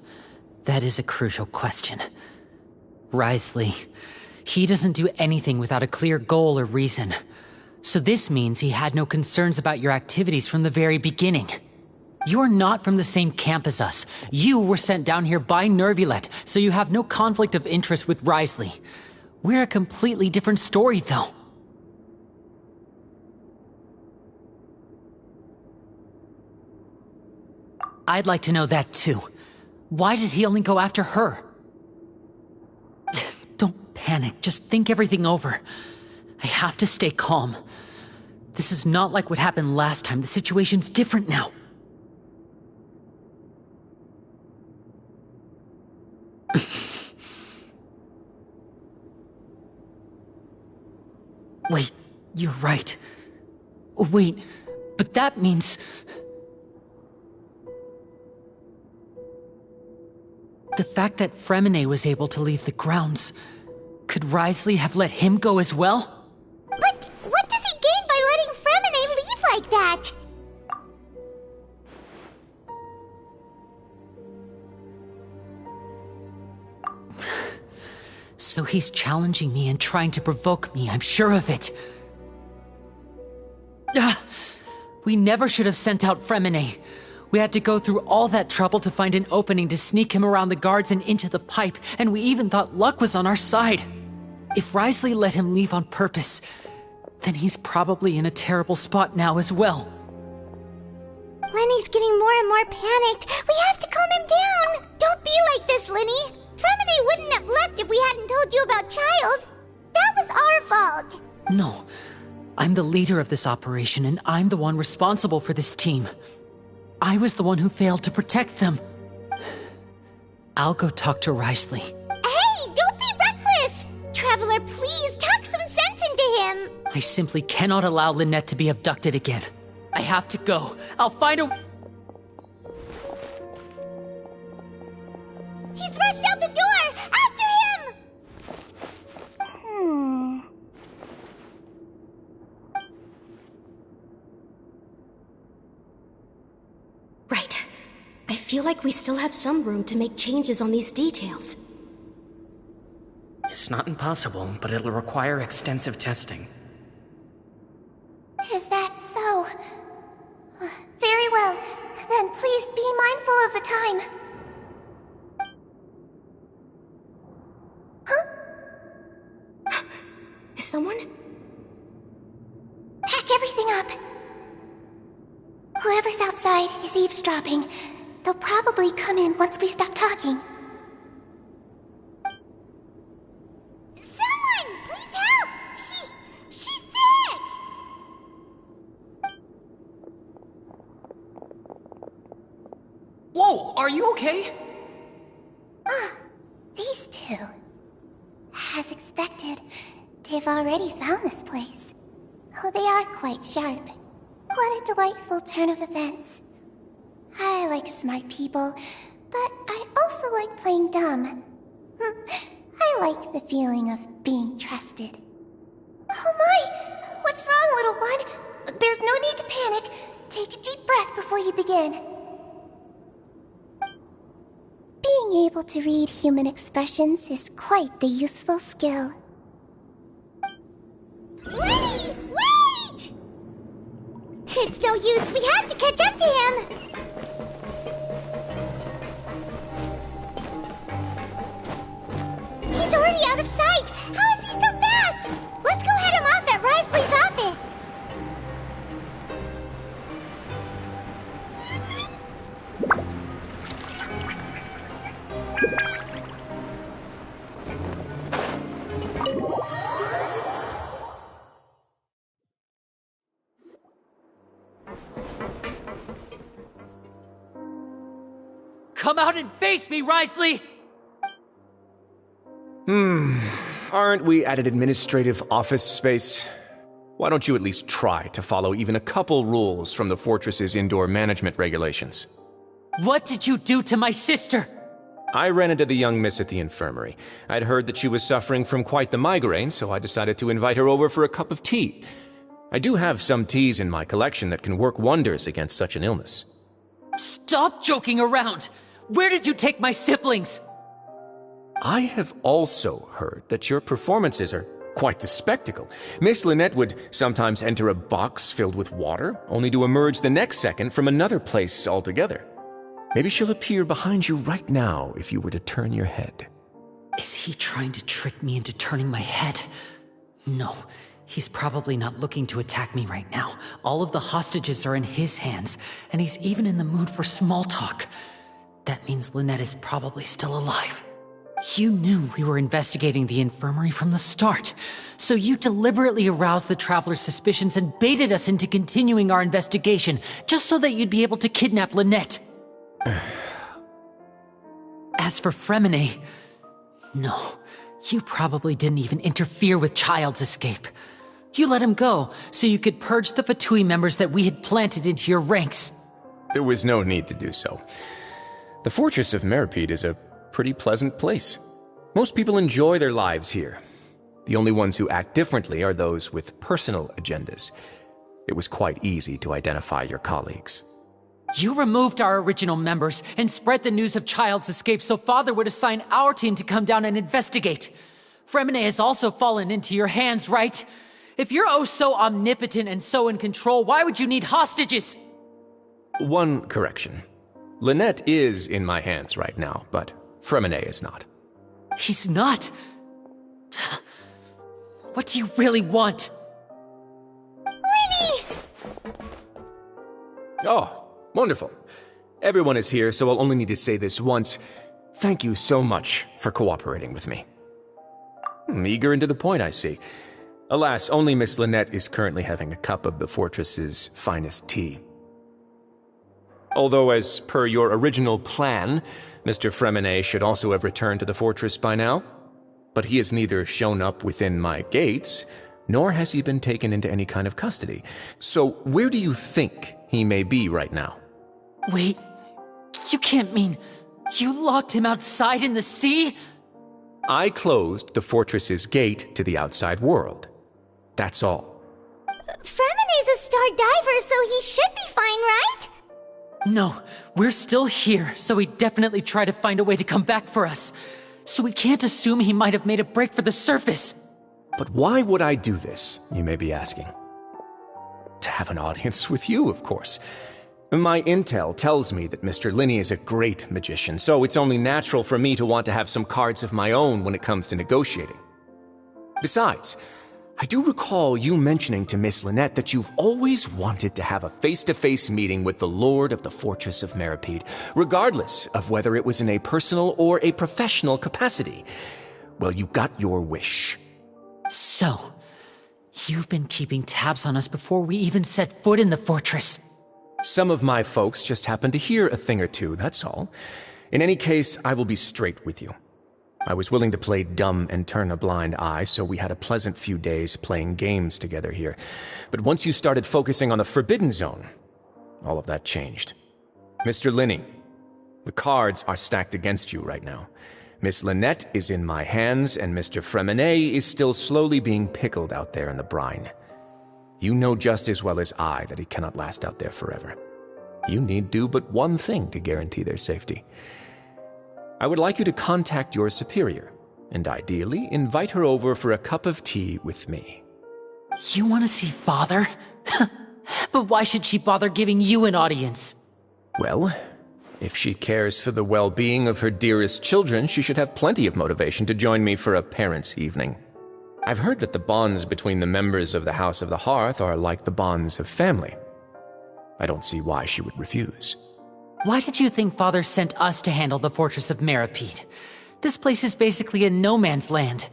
that is a crucial question. Wriothesley, he doesn't do anything without a clear goal or reason. So this means he had no concerns about your activities from the very beginning. You're not from the same camp as us. You were sent down here by Nervulet, so you have no conflict of interest with Wriothesley. We're a completely different story, though. I'd like to know that, too. Why did he only go after her? Don't panic, just think everything over. I have to stay calm. This is not like what happened last time. The situation's different now. Wait, you're right. Wait, but that means... The fact that Fremine was able to leave the grounds... Could Wriothesley have let him go as well? But what does he gain by letting Fremine leave like that? So he's challenging me and trying to provoke me, I'm sure of it. We never should have sent out Fremine. We had to go through all that trouble to find an opening to sneak him around the guards and into the pipe, and we even thought luck was on our side. If Wriothesley let him leave on purpose, then he's probably in a terrible spot now as well. Lenny's getting more and more panicked. We have to calm him down. Don't be like this, Lenny. Fremine wouldn't have left if we hadn't told you about Child. That was our fault. No, I'm the leader of this operation, and I'm the one responsible for this team. I was the one who failed to protect them. I'll go talk to Risley. Hey, don't be reckless! Traveler, please talk some sense into him! I simply cannot allow Lynette to be abducted again. I have to go. I'll find a... He's rushed out the door! After him! Right. I feel like we still have some room to make changes on these details. It's not impossible, but it'll require extensive testing. Is that so? Very well. Then please be mindful of the time. Huh? Is someone? Pack everything up. Whoever's outside is eavesdropping. They'll probably come in once we stop talking. Someone! Please help! She's sick! Whoa, are you okay? These two. As expected, they've already found this place. Oh, they are quite sharp. What a delightful turn of events. I like smart people, but I also like playing dumb. I like the feeling of being trusted. Oh my! What's wrong, little one? There's no need to panic. Take a deep breath before you begin. Being able to read human expressions is quite the useful skill. Wait! Wait! It's no use. We have to catch up to him. He's already out of sight! How is he so fast? Let's go head him off at Risley's office! Come out and face me, Risley! Aren't we at an administrative office space? Why don't you at least try to follow even a couple rules from the fortress's indoor management regulations? What did you do to my sister? I ran into the young miss at the infirmary. I'd heard that she was suffering from quite the migraine, so I decided to invite her over for a cup of tea. I do have some teas in my collection that can work wonders against such an illness. Stop joking around! Where did you take my siblings? I have also heard that your performances are quite the spectacle. Miss Lynette would sometimes enter a box filled with water, only to emerge the next second from another place altogether. Maybe she'll appear behind you right now if you were to turn your head. Is he trying to trick me into turning my head? No, he's probably not looking to attack me right now. All of the hostages are in his hands, and he's even in the mood for small talk. That means Lynette is probably still alive. You knew we were investigating the infirmary from the start, so you deliberately aroused the Traveler's suspicions and baited us into continuing our investigation, just so that you'd be able to kidnap Lynette. As for Fremine, no, you probably didn't even interfere with Child's escape. You let him go, so you could purge the Fatui members that we had planted into your ranks. There was no need to do so. The Fortress of Meripede is a pretty pleasant place. Most people enjoy their lives here. The only ones who act differently are those with personal agendas. It was quite easy to identify your colleagues. You removed our original members and spread the news of Child's escape so Father would assign our team to come down and investigate. Fremine has also fallen into your hands, right? If you're oh so omnipotent and so in control, why would you need hostages? One correction. Lynette is in my hands right now, but Fremine is not. He's not? What do you really want? Winnie! Oh, wonderful. Everyone is here, so I'll only need to say this once. Thank you so much for cooperating with me. Eager and to the point, I see. Alas, only Miss Lynette is currently having a cup of the fortress's finest tea. Although, as per your original plan, Mr. Fremenet should also have returned to the fortress by now. But he has neither shown up within my gates, nor has he been taken into any kind of custody. So where do you think he may be right now? Wait, you can't mean you locked him outside in the sea? I closed the fortress's gate to the outside world. That's all. Fremenet's a star diver, so he should be fine, right? No, we're still here, so he definitely tried to find a way to come back for us. So we can't assume he might have made a break for the surface. But why would I do this, you may be asking? To have an audience with you, of course. My intel tells me that Mr. Linney is a great magician, so it's only natural for me to want to have some cards of my own when it comes to negotiating. Besides, I do recall you mentioning to Miss Lynette that you've always wanted to have a face-to-face meeting with the Lord of the Fortress of Meripede, regardless of whether it was in a personal or a professional capacity. Well, you got your wish. So, you've been keeping tabs on us before we even set foot in the fortress. Some of my folks just happened to hear a thing or two, that's all. In any case, I will be straight with you. I was willing to play dumb and turn a blind eye, so we had a pleasant few days playing games together here. But once you started focusing on the Forbidden Zone, all of that changed. Mr. Linney, the cards are stacked against you right now. Miss Lynette is in my hands, and Mr. Fremenet is still slowly being pickled out there in the brine. You know just as well as I that he cannot last out there forever. You need do but one thing to guarantee their safety. I would like you to contact your superior, and ideally invite her over for a cup of tea with me. You want to see Father? But why should she bother giving you an audience? Well, if she cares for the well-being of her dearest children, she should have plenty of motivation to join me for a parents' evening. I've heard that the bonds between the members of the House of the Hearth are like the bonds of family. I don't see why she would refuse. Why did you think Father sent us to handle the Fortress of Meripede? This place is basically a no-man's land.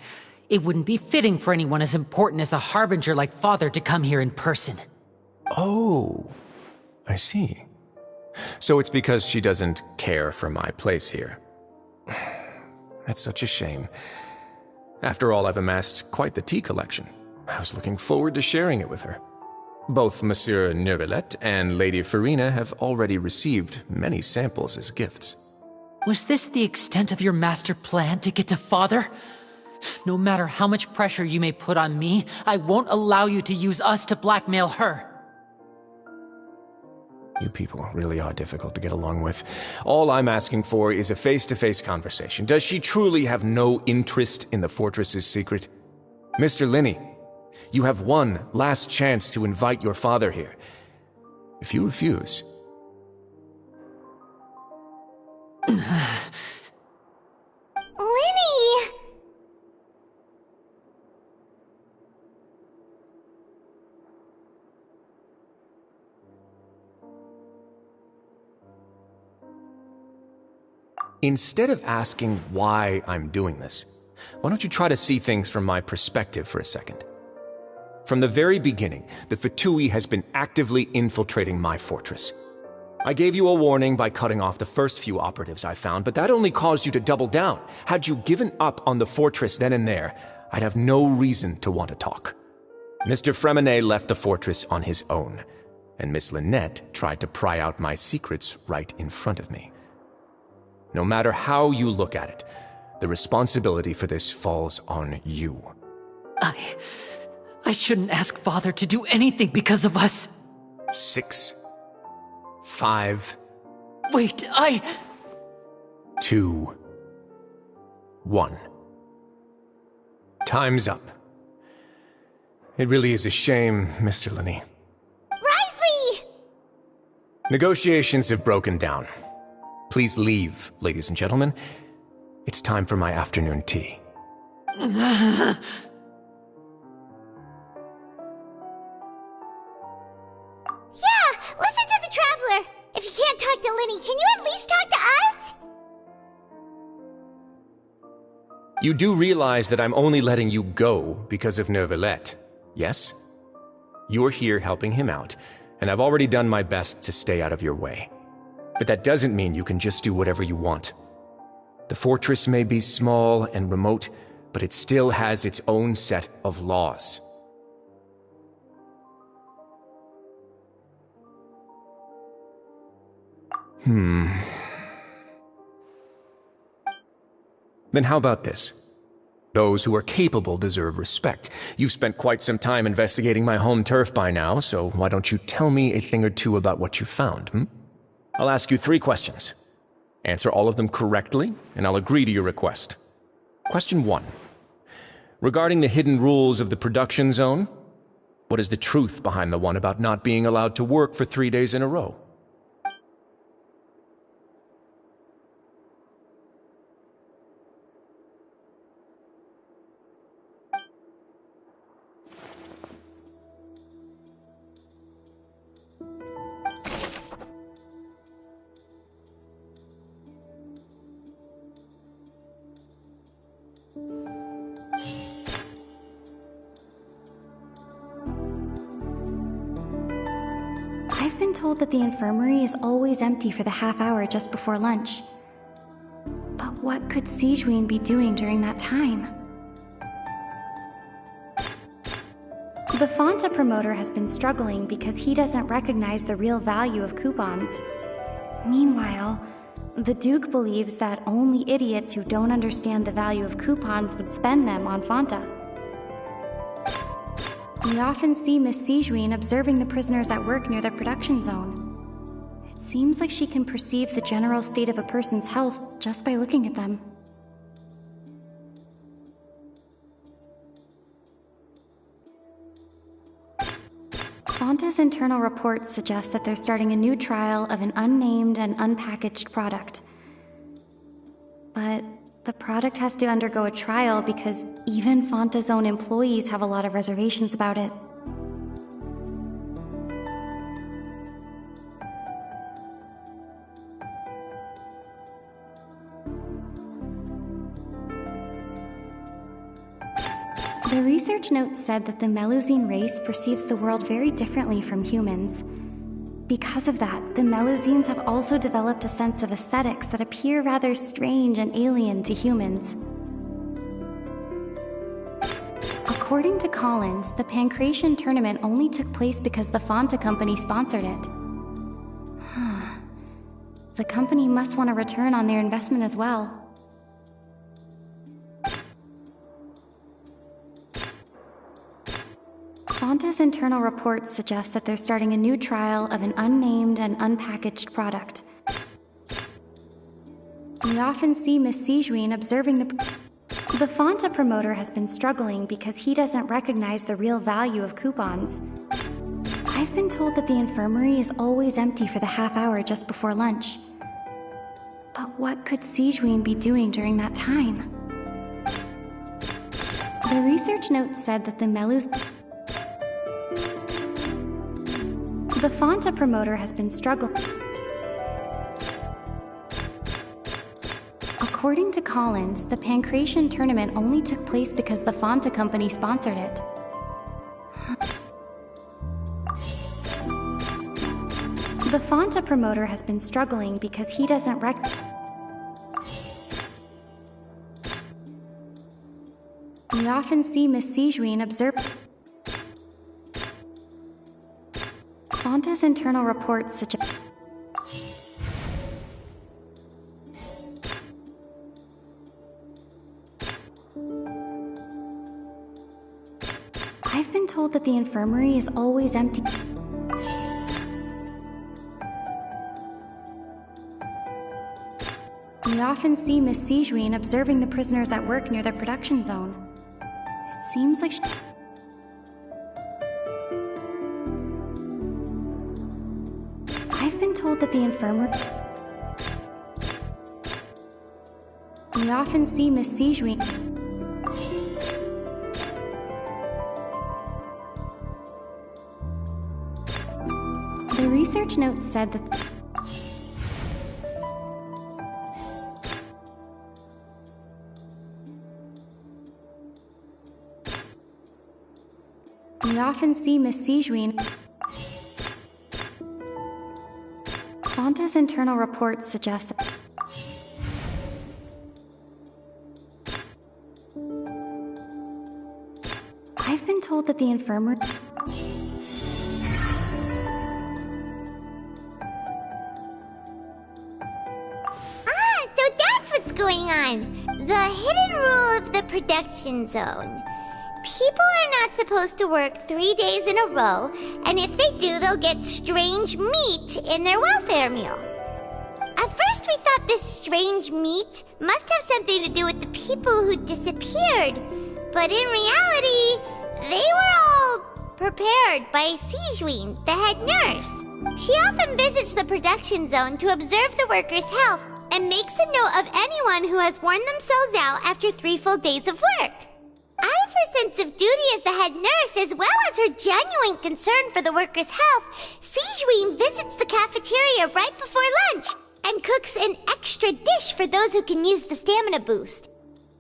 It wouldn't be fitting for anyone as important as a harbinger like Father to come here in person. Oh, I see. So it's because she doesn't care for my place here. That's such a shame. After all, I've amassed quite the tea collection. I was looking forward to sharing it with her. Both Monsieur Neuvillette and Lady Farina have already received many samples as gifts. Was this the extent of your master plan to get to Father? No matter how much pressure you may put on me, I won't allow you to use us to blackmail her. You people really are difficult to get along with. All I'm asking for is a face-to-face conversation. Does she truly have no interest in the fortress's secret? Mr. Linney, you have one last chance to invite your father here. If you refuse... Linny! Instead of asking why I'm doing this, why don't you try to see things from my perspective for a second? From the very beginning, the Fatui has been actively infiltrating my fortress. I gave you a warning by cutting off the first few operatives I found, but that only caused you to double down. Had you given up on the fortress then and there, I'd have no reason to want to talk. Mr. Fremenet left the fortress on his own, and Miss Lynette tried to pry out my secrets right in front of me. No matter how you look at it, the responsibility for this falls on you. I shouldn't ask Father to do anything because of us. 6, 5... Wait, 2, 1. Time's up. It really is a shame, Mr. Linney. Risley! Negotiations have broken down. Please leave, ladies and gentlemen. It's time for my afternoon tea. Yeah, listen to the Traveler! If you can't talk to Linny, can you at least talk to us? You do realize that I'm only letting you go because of Neuvillette, Yes? You're here helping him out, and I've already done my best to stay out of your way. But that doesn't mean you can just do whatever you want. The fortress may be small and remote, but it still has its own set of laws. Then how about this? Those who are capable deserve respect. You've spent quite some time investigating my home turf by now, so why don't you tell me a thing or two about what you found, I'll ask you 3 questions. Answer all of them correctly, and I'll agree to your request. Question 1. Regarding the hidden rules of the production zone, what is the truth behind the one about not being allowed to work for 3 days in a row? I've been told that the infirmary is always empty for the half hour just before lunch. But what could Sijuin be doing during that time? The Fanta promoter has been struggling because he doesn't recognize the real value of coupons. Meanwhile, the Duke believes that only idiots who don't understand the value of coupons would spend them on Fanta. We often see Miss Sijuin observing the prisoners at work near the production zone. It seems like she can perceive the general state of a person's health just by looking at them. Fanta's internal reports suggest that they're starting a new trial of an unnamed and unpackaged product. But the product has to undergo a trial because even Fanta's own employees have a lot of reservations about it. The research note said that the Melusine race perceives the world very differently from humans. Because of that, the Melusines have also developed a sense of aesthetics that appear rather strange and alien to humans. According to Collins, the Pancration tournament only took place because the Fanta company sponsored it. The company must want a return on their investment as well. Fanta's internal reports suggest that they're starting a new trial of an unnamed and unpackaged product. We often see Miss Sijuin observing the Fanta promoter has been struggling because he doesn't recognize the real value of coupons. I've been told that the infirmary is always empty for the half hour just before lunch. But what could Sijuin be doing during that time? The research note said that the Fanta promoter has been struggling. According to Collins, the Pancration tournament only took place because the Fanta company sponsored it. The Fanta promoter has been struggling because he doesn't We often see Miss Sijuin observe Fanta's internal reports suggest I've been told that the infirmary is always empty. We often see Miss Sijuin observing the prisoners at work near the production zone. It seems like I've been told that the infirmary... We often see Miss Sijuin... The research note said that... We often see Miss Sijuin. Fanta's internal reports suggest that I've been told that the infirmary... So that's what's going on. The hidden rule of the production zone. People are not supposed to work 3 days in a row, and if they do, they'll get strange meat in their welfare meal. At first we thought this strange meat must have something to do with the people who disappeared, but in reality, they were all prepared by Sijuin, the head nurse. She often visits the production zone to observe the workers' health and makes a note of anyone who has worn themselves out after 3 full days of work. Out of her sense of duty as the head nurse, as well as her genuine concern for the workers' health, Sijuin visits the cafeteria right before lunch and cooks an extra dish for those who can use the stamina boost.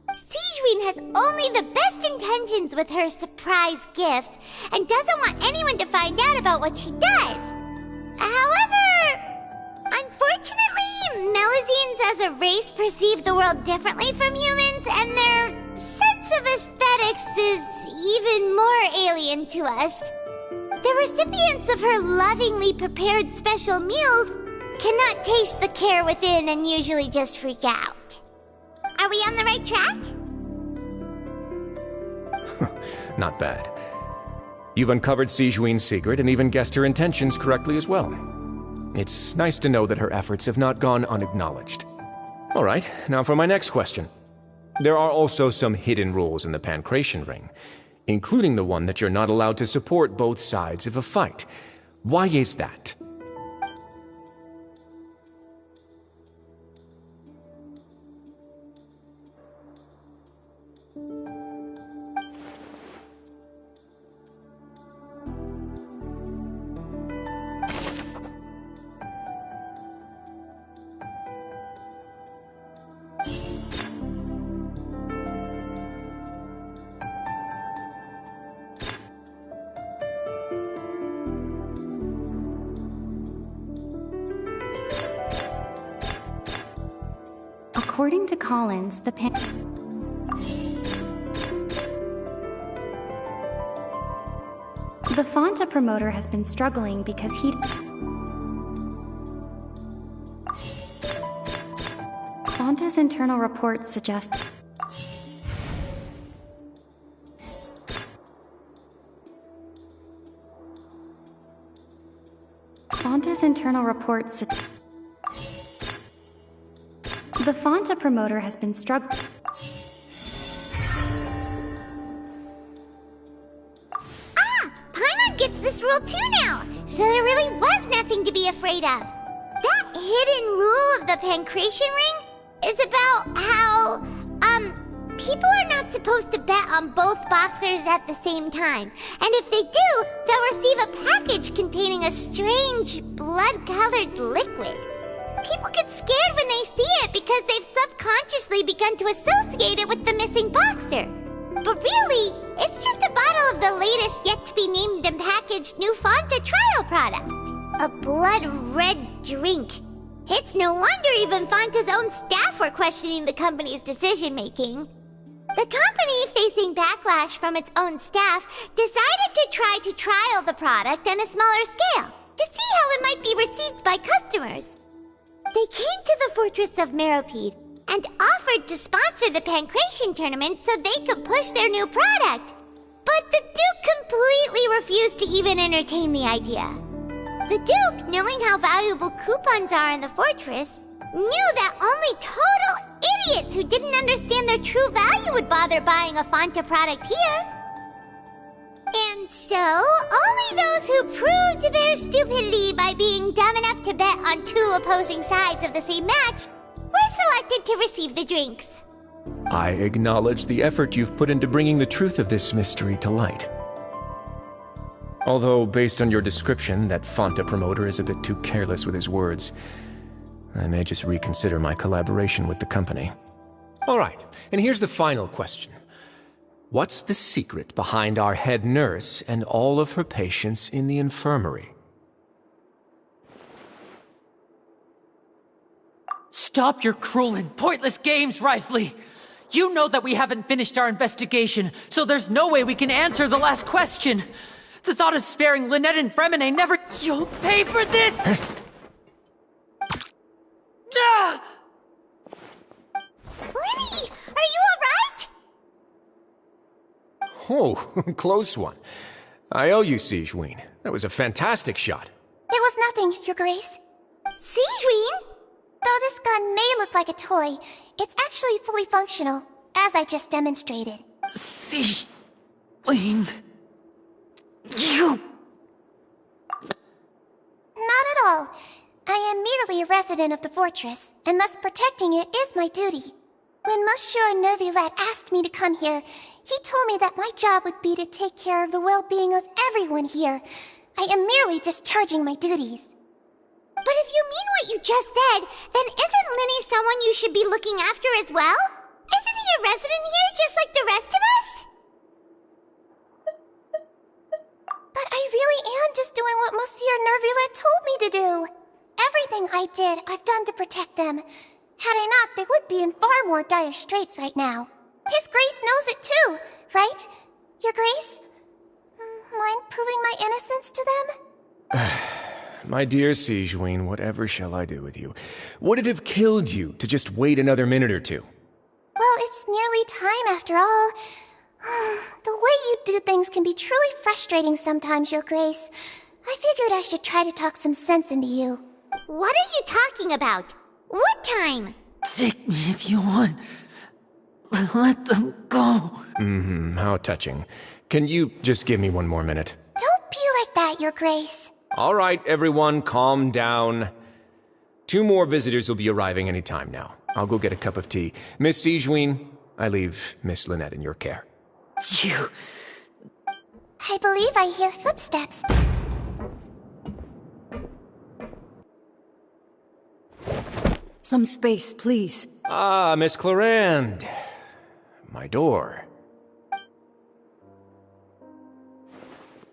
Sijuin has only the best intentions with her surprise gift and doesn't want anyone to find out about what she does. However, unfortunately, Melusines as a race perceive the world differently from humans, and their sense of aesthetics is even more alien to us. The recipients of her lovingly prepared special meals cannot taste the care within and usually just freak out. Are we on the right track? Not bad. You've uncovered Sijuin's secret and even guessed her intentions correctly as well. It's nice to know that her efforts have not gone unacknowledged. All right, now for my next question. There are also some hidden rules in the Pancration Ring, including the one that you're not allowed to support both sides of a fight. Why is that? According to Collins, the Fanta promoter has been struggling because Fanta's internal reports suggest the Fanta promoter has been struggling. Paimon gets this rule too now, so there really was nothing to be afraid of. That hidden rule of the Pancration Ring is about how, people are not supposed to bet on both boxers at the same time. And if they do, they'll receive a package containing a strange, blood-colored liquid. People get scared when they see it because they've subconsciously begun to associate it with the missing boxer. But really, it's just a bottle of the latest yet-to-be-named and packaged new Fanta trial product. A blood-red drink. It's no wonder even Fanta's own staff were questioning the company's decision-making. The company, facing backlash from its own staff, decided to try to trial the product on a smaller scale to see how it might be received by customers. They came to the fortress of Meropide and offered to sponsor the Pancration tournament so they could push their new product. But the Duke completely refused to even entertain the idea. The Duke, knowing how valuable coupons are in the fortress, knew that only total idiots who didn't understand their true value would bother buying a Fanta product here. And so, only those who proved their stupidity by being dumb enough to bet on 2 opposing sides of the same match were selected to receive the drinks. I acknowledge the effort you've put into bringing the truth of this mystery to light. Although, based on your description, that Fanta promoter is a bit too careless with his words, I may just reconsider my collaboration with the company. All right, and here's the final question. What's the secret behind our head nurse and all of her patients in the infirmary? Stop your cruel and pointless games, Risley! You know that we haven't finished our investigation, so there's no way we can answer the last question. The thought of sparing Lynette and Fremine never— You'll pay for this! Ah! Lenny, are you alright? Oh, close one. I owe you, Sigewinne. That was a fantastic shot. It was nothing, Your Grace. Sigewinne? Though this gun may look like a toy, it's actually fully functional, as I just demonstrated. Sigewinne... You... Not at all. I am merely a resident of the fortress, and thus protecting it is my duty. When Monsieur Nervulette asked me to come here, he told me that my job would be to take care of the well-being of everyone here. I am merely discharging my duties. But if you mean what you just said, then isn't Linny someone you should be looking after as well? Isn't he a resident here just like the rest of us? But I really am just doing what Monsieur Nervulette told me to do. Everything I did, I've done to protect them. Had I not, they would be in far more dire straits right now. His Grace knows it too, right? Your Grace? Mind proving my innocence to them? My dear Sigewinne, whatever shall I do with you? Would it have killed you to just wait another minute or two? Well, it's nearly time after all. The way you do things can be truly frustrating sometimes, Your Grace. I figured I should try to talk some sense into you. What are you talking about? What time? Take me if you want. Let them go. How touching. Can you just give me one more minute? Don't be like that, Your Grace. All right, everyone, calm down. 2 more visitors will be arriving any time now. I'll go get a cup of tea. Miss Sigewinne, I leave Miss Lynette in your care. You... I believe I hear footsteps. Some space, please. Ah, Miss Clarande. My door.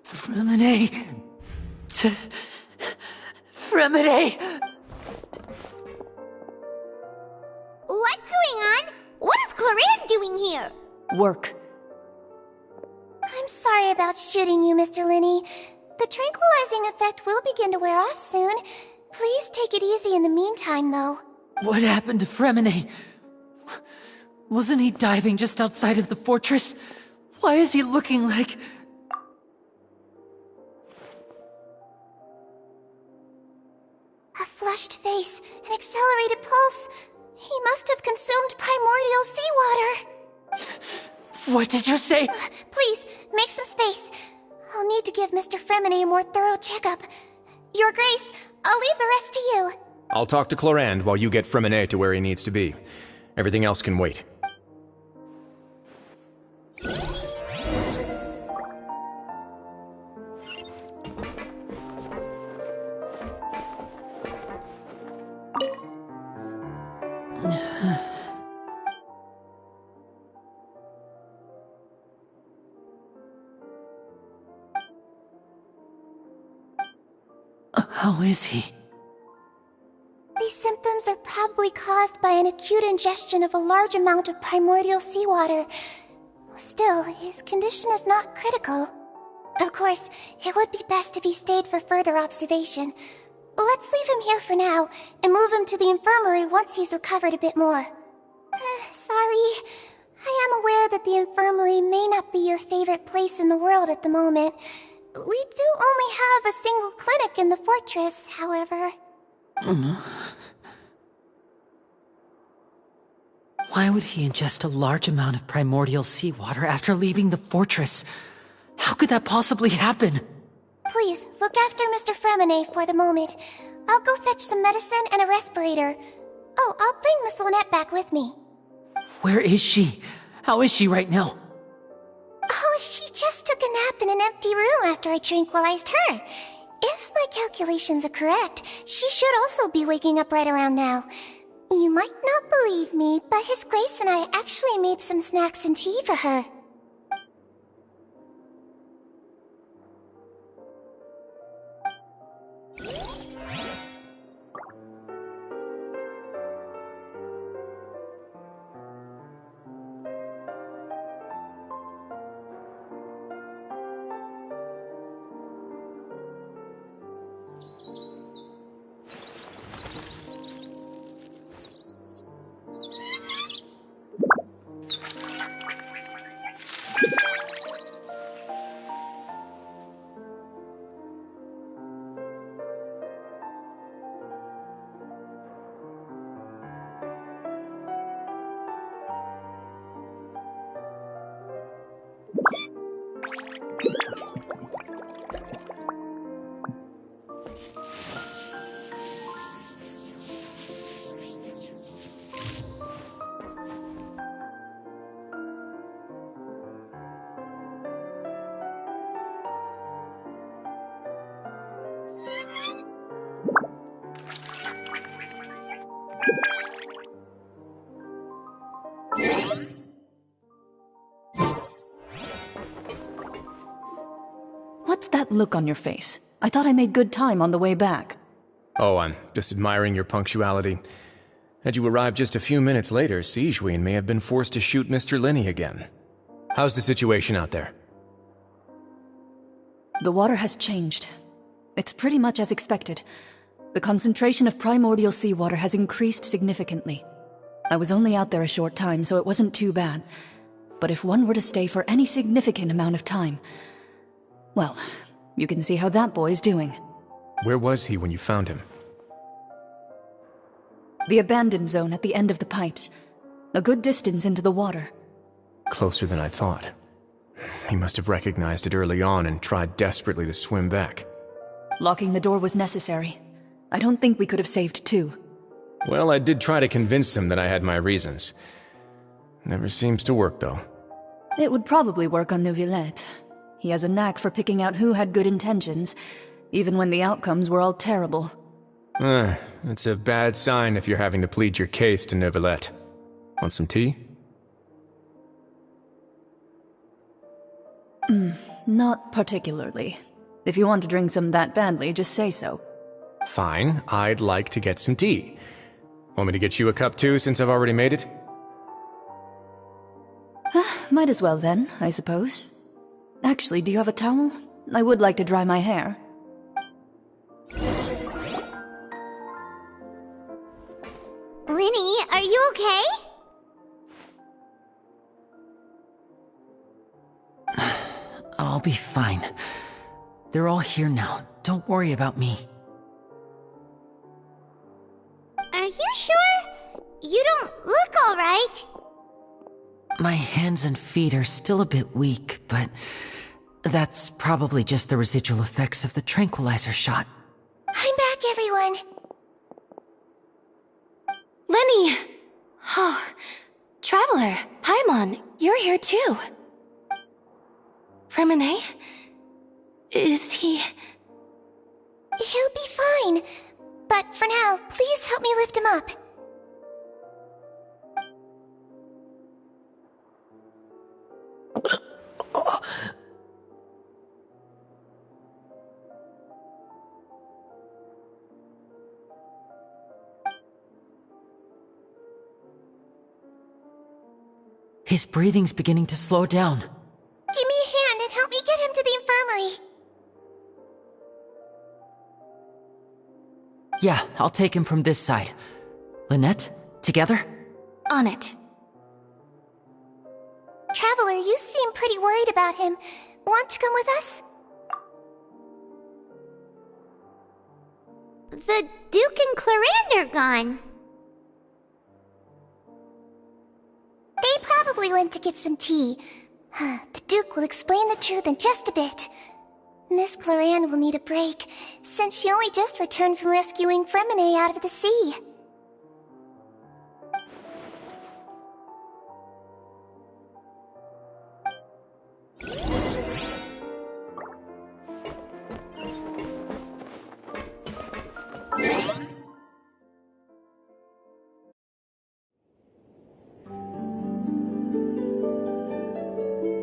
Fremine... Fremine... What's going on? What is Clarande doing here? Work. I'm sorry about shooting you, Mr. Linney. The tranquilizing effect will begin to wear off soon. Please take it easy in the meantime, though. What happened to Fremine? Wasn't he diving just outside of the fortress? Why is he looking like... A flushed face, an accelerated pulse. He must have consumed primordial seawater. What did you say? Please, make some space. I'll need to give Mr. Fremine a more thorough checkup. Your Grace, I'll leave the rest to you. I'll talk to Clarande while you get Fremine to where he needs to be. Everything else can wait. How is he? These symptoms are probably caused by an acute ingestion of a large amount of primordial seawater. Still, his condition is not critical. Of course, it would be best if he stayed for further observation. Let's leave him here for now, and move him to the infirmary once he's recovered a bit more. Sorry. I am aware that the infirmary may not be your favorite place in the world at the moment. We do only have a single clinic in the fortress, however. Why would he ingest a large amount of primordial seawater after leaving the fortress? How could that possibly happen? Please, look after Mr. Fremine for the moment. I'll go fetch some medicine and a respirator. Oh, I'll bring Miss Lynette back with me. Where is she? How is she right now? Oh, she just took a nap in an empty room after I tranquilized her. If my calculations are correct, she should also be waking up right around now. You might not believe me, but His Grace and I actually made some snacks and tea for her. What's that look on your face? I thought I made good time on the way back. Oh, I'm just admiring your punctuality. Had you arrived just a few minutes later, Sigewinne may have been forced to shoot Mr. Lenny again. How's the situation out there? The water has changed. It's pretty much as expected. The concentration of primordial seawater has increased significantly. I was only out there a short time, so it wasn't too bad. But if one were to stay for any significant amount of time... well, you can see how that boy's doing. Where was he when you found him? The abandoned zone at the end of the pipes. A good distance into the water. Closer than I thought. He must have recognized it early on and tried desperately to swim back. Locking the door was necessary. I don't think we could have saved two. Well, I did try to convince him that I had my reasons. Never seems to work, though. It would probably work on Neuvillette. He has a knack for picking out who had good intentions, even when the outcomes were all terrible. It's a bad sign if you're having to plead your case to Neuvillette. Want some tea? Not particularly. If you want to drink some that badly, just say so. Fine, I'd like to get some tea. Want me to get you a cup too, since I've already made it? Might as well then, I suppose. Actually, do you have a towel? I would like to dry my hair. Lenny, are you okay? I'll be fine. They're all here now. Don't worry about me. Are you sure? You don't look alright. My hands and feet are still a bit weak, but that's probably just the residual effects of the tranquilizer shot. I'm back, everyone. Lenny! Oh, Traveler, Paimon, you're here too. Remine? Is he... He'll be fine. But for now, please help me lift him up. His breathing's beginning to slow down. Give me a hand and help me get him to the infirmary. Yeah, I'll take him from this side. Lynette, together? On it. Traveler, you seem pretty worried about him. Want to come with us? The Duke and Clarande are gone. They probably went to get some tea. The Duke will explain the truth in just a bit. Miss Clarande will need a break, since she only just returned from rescuing Fremine out of the sea.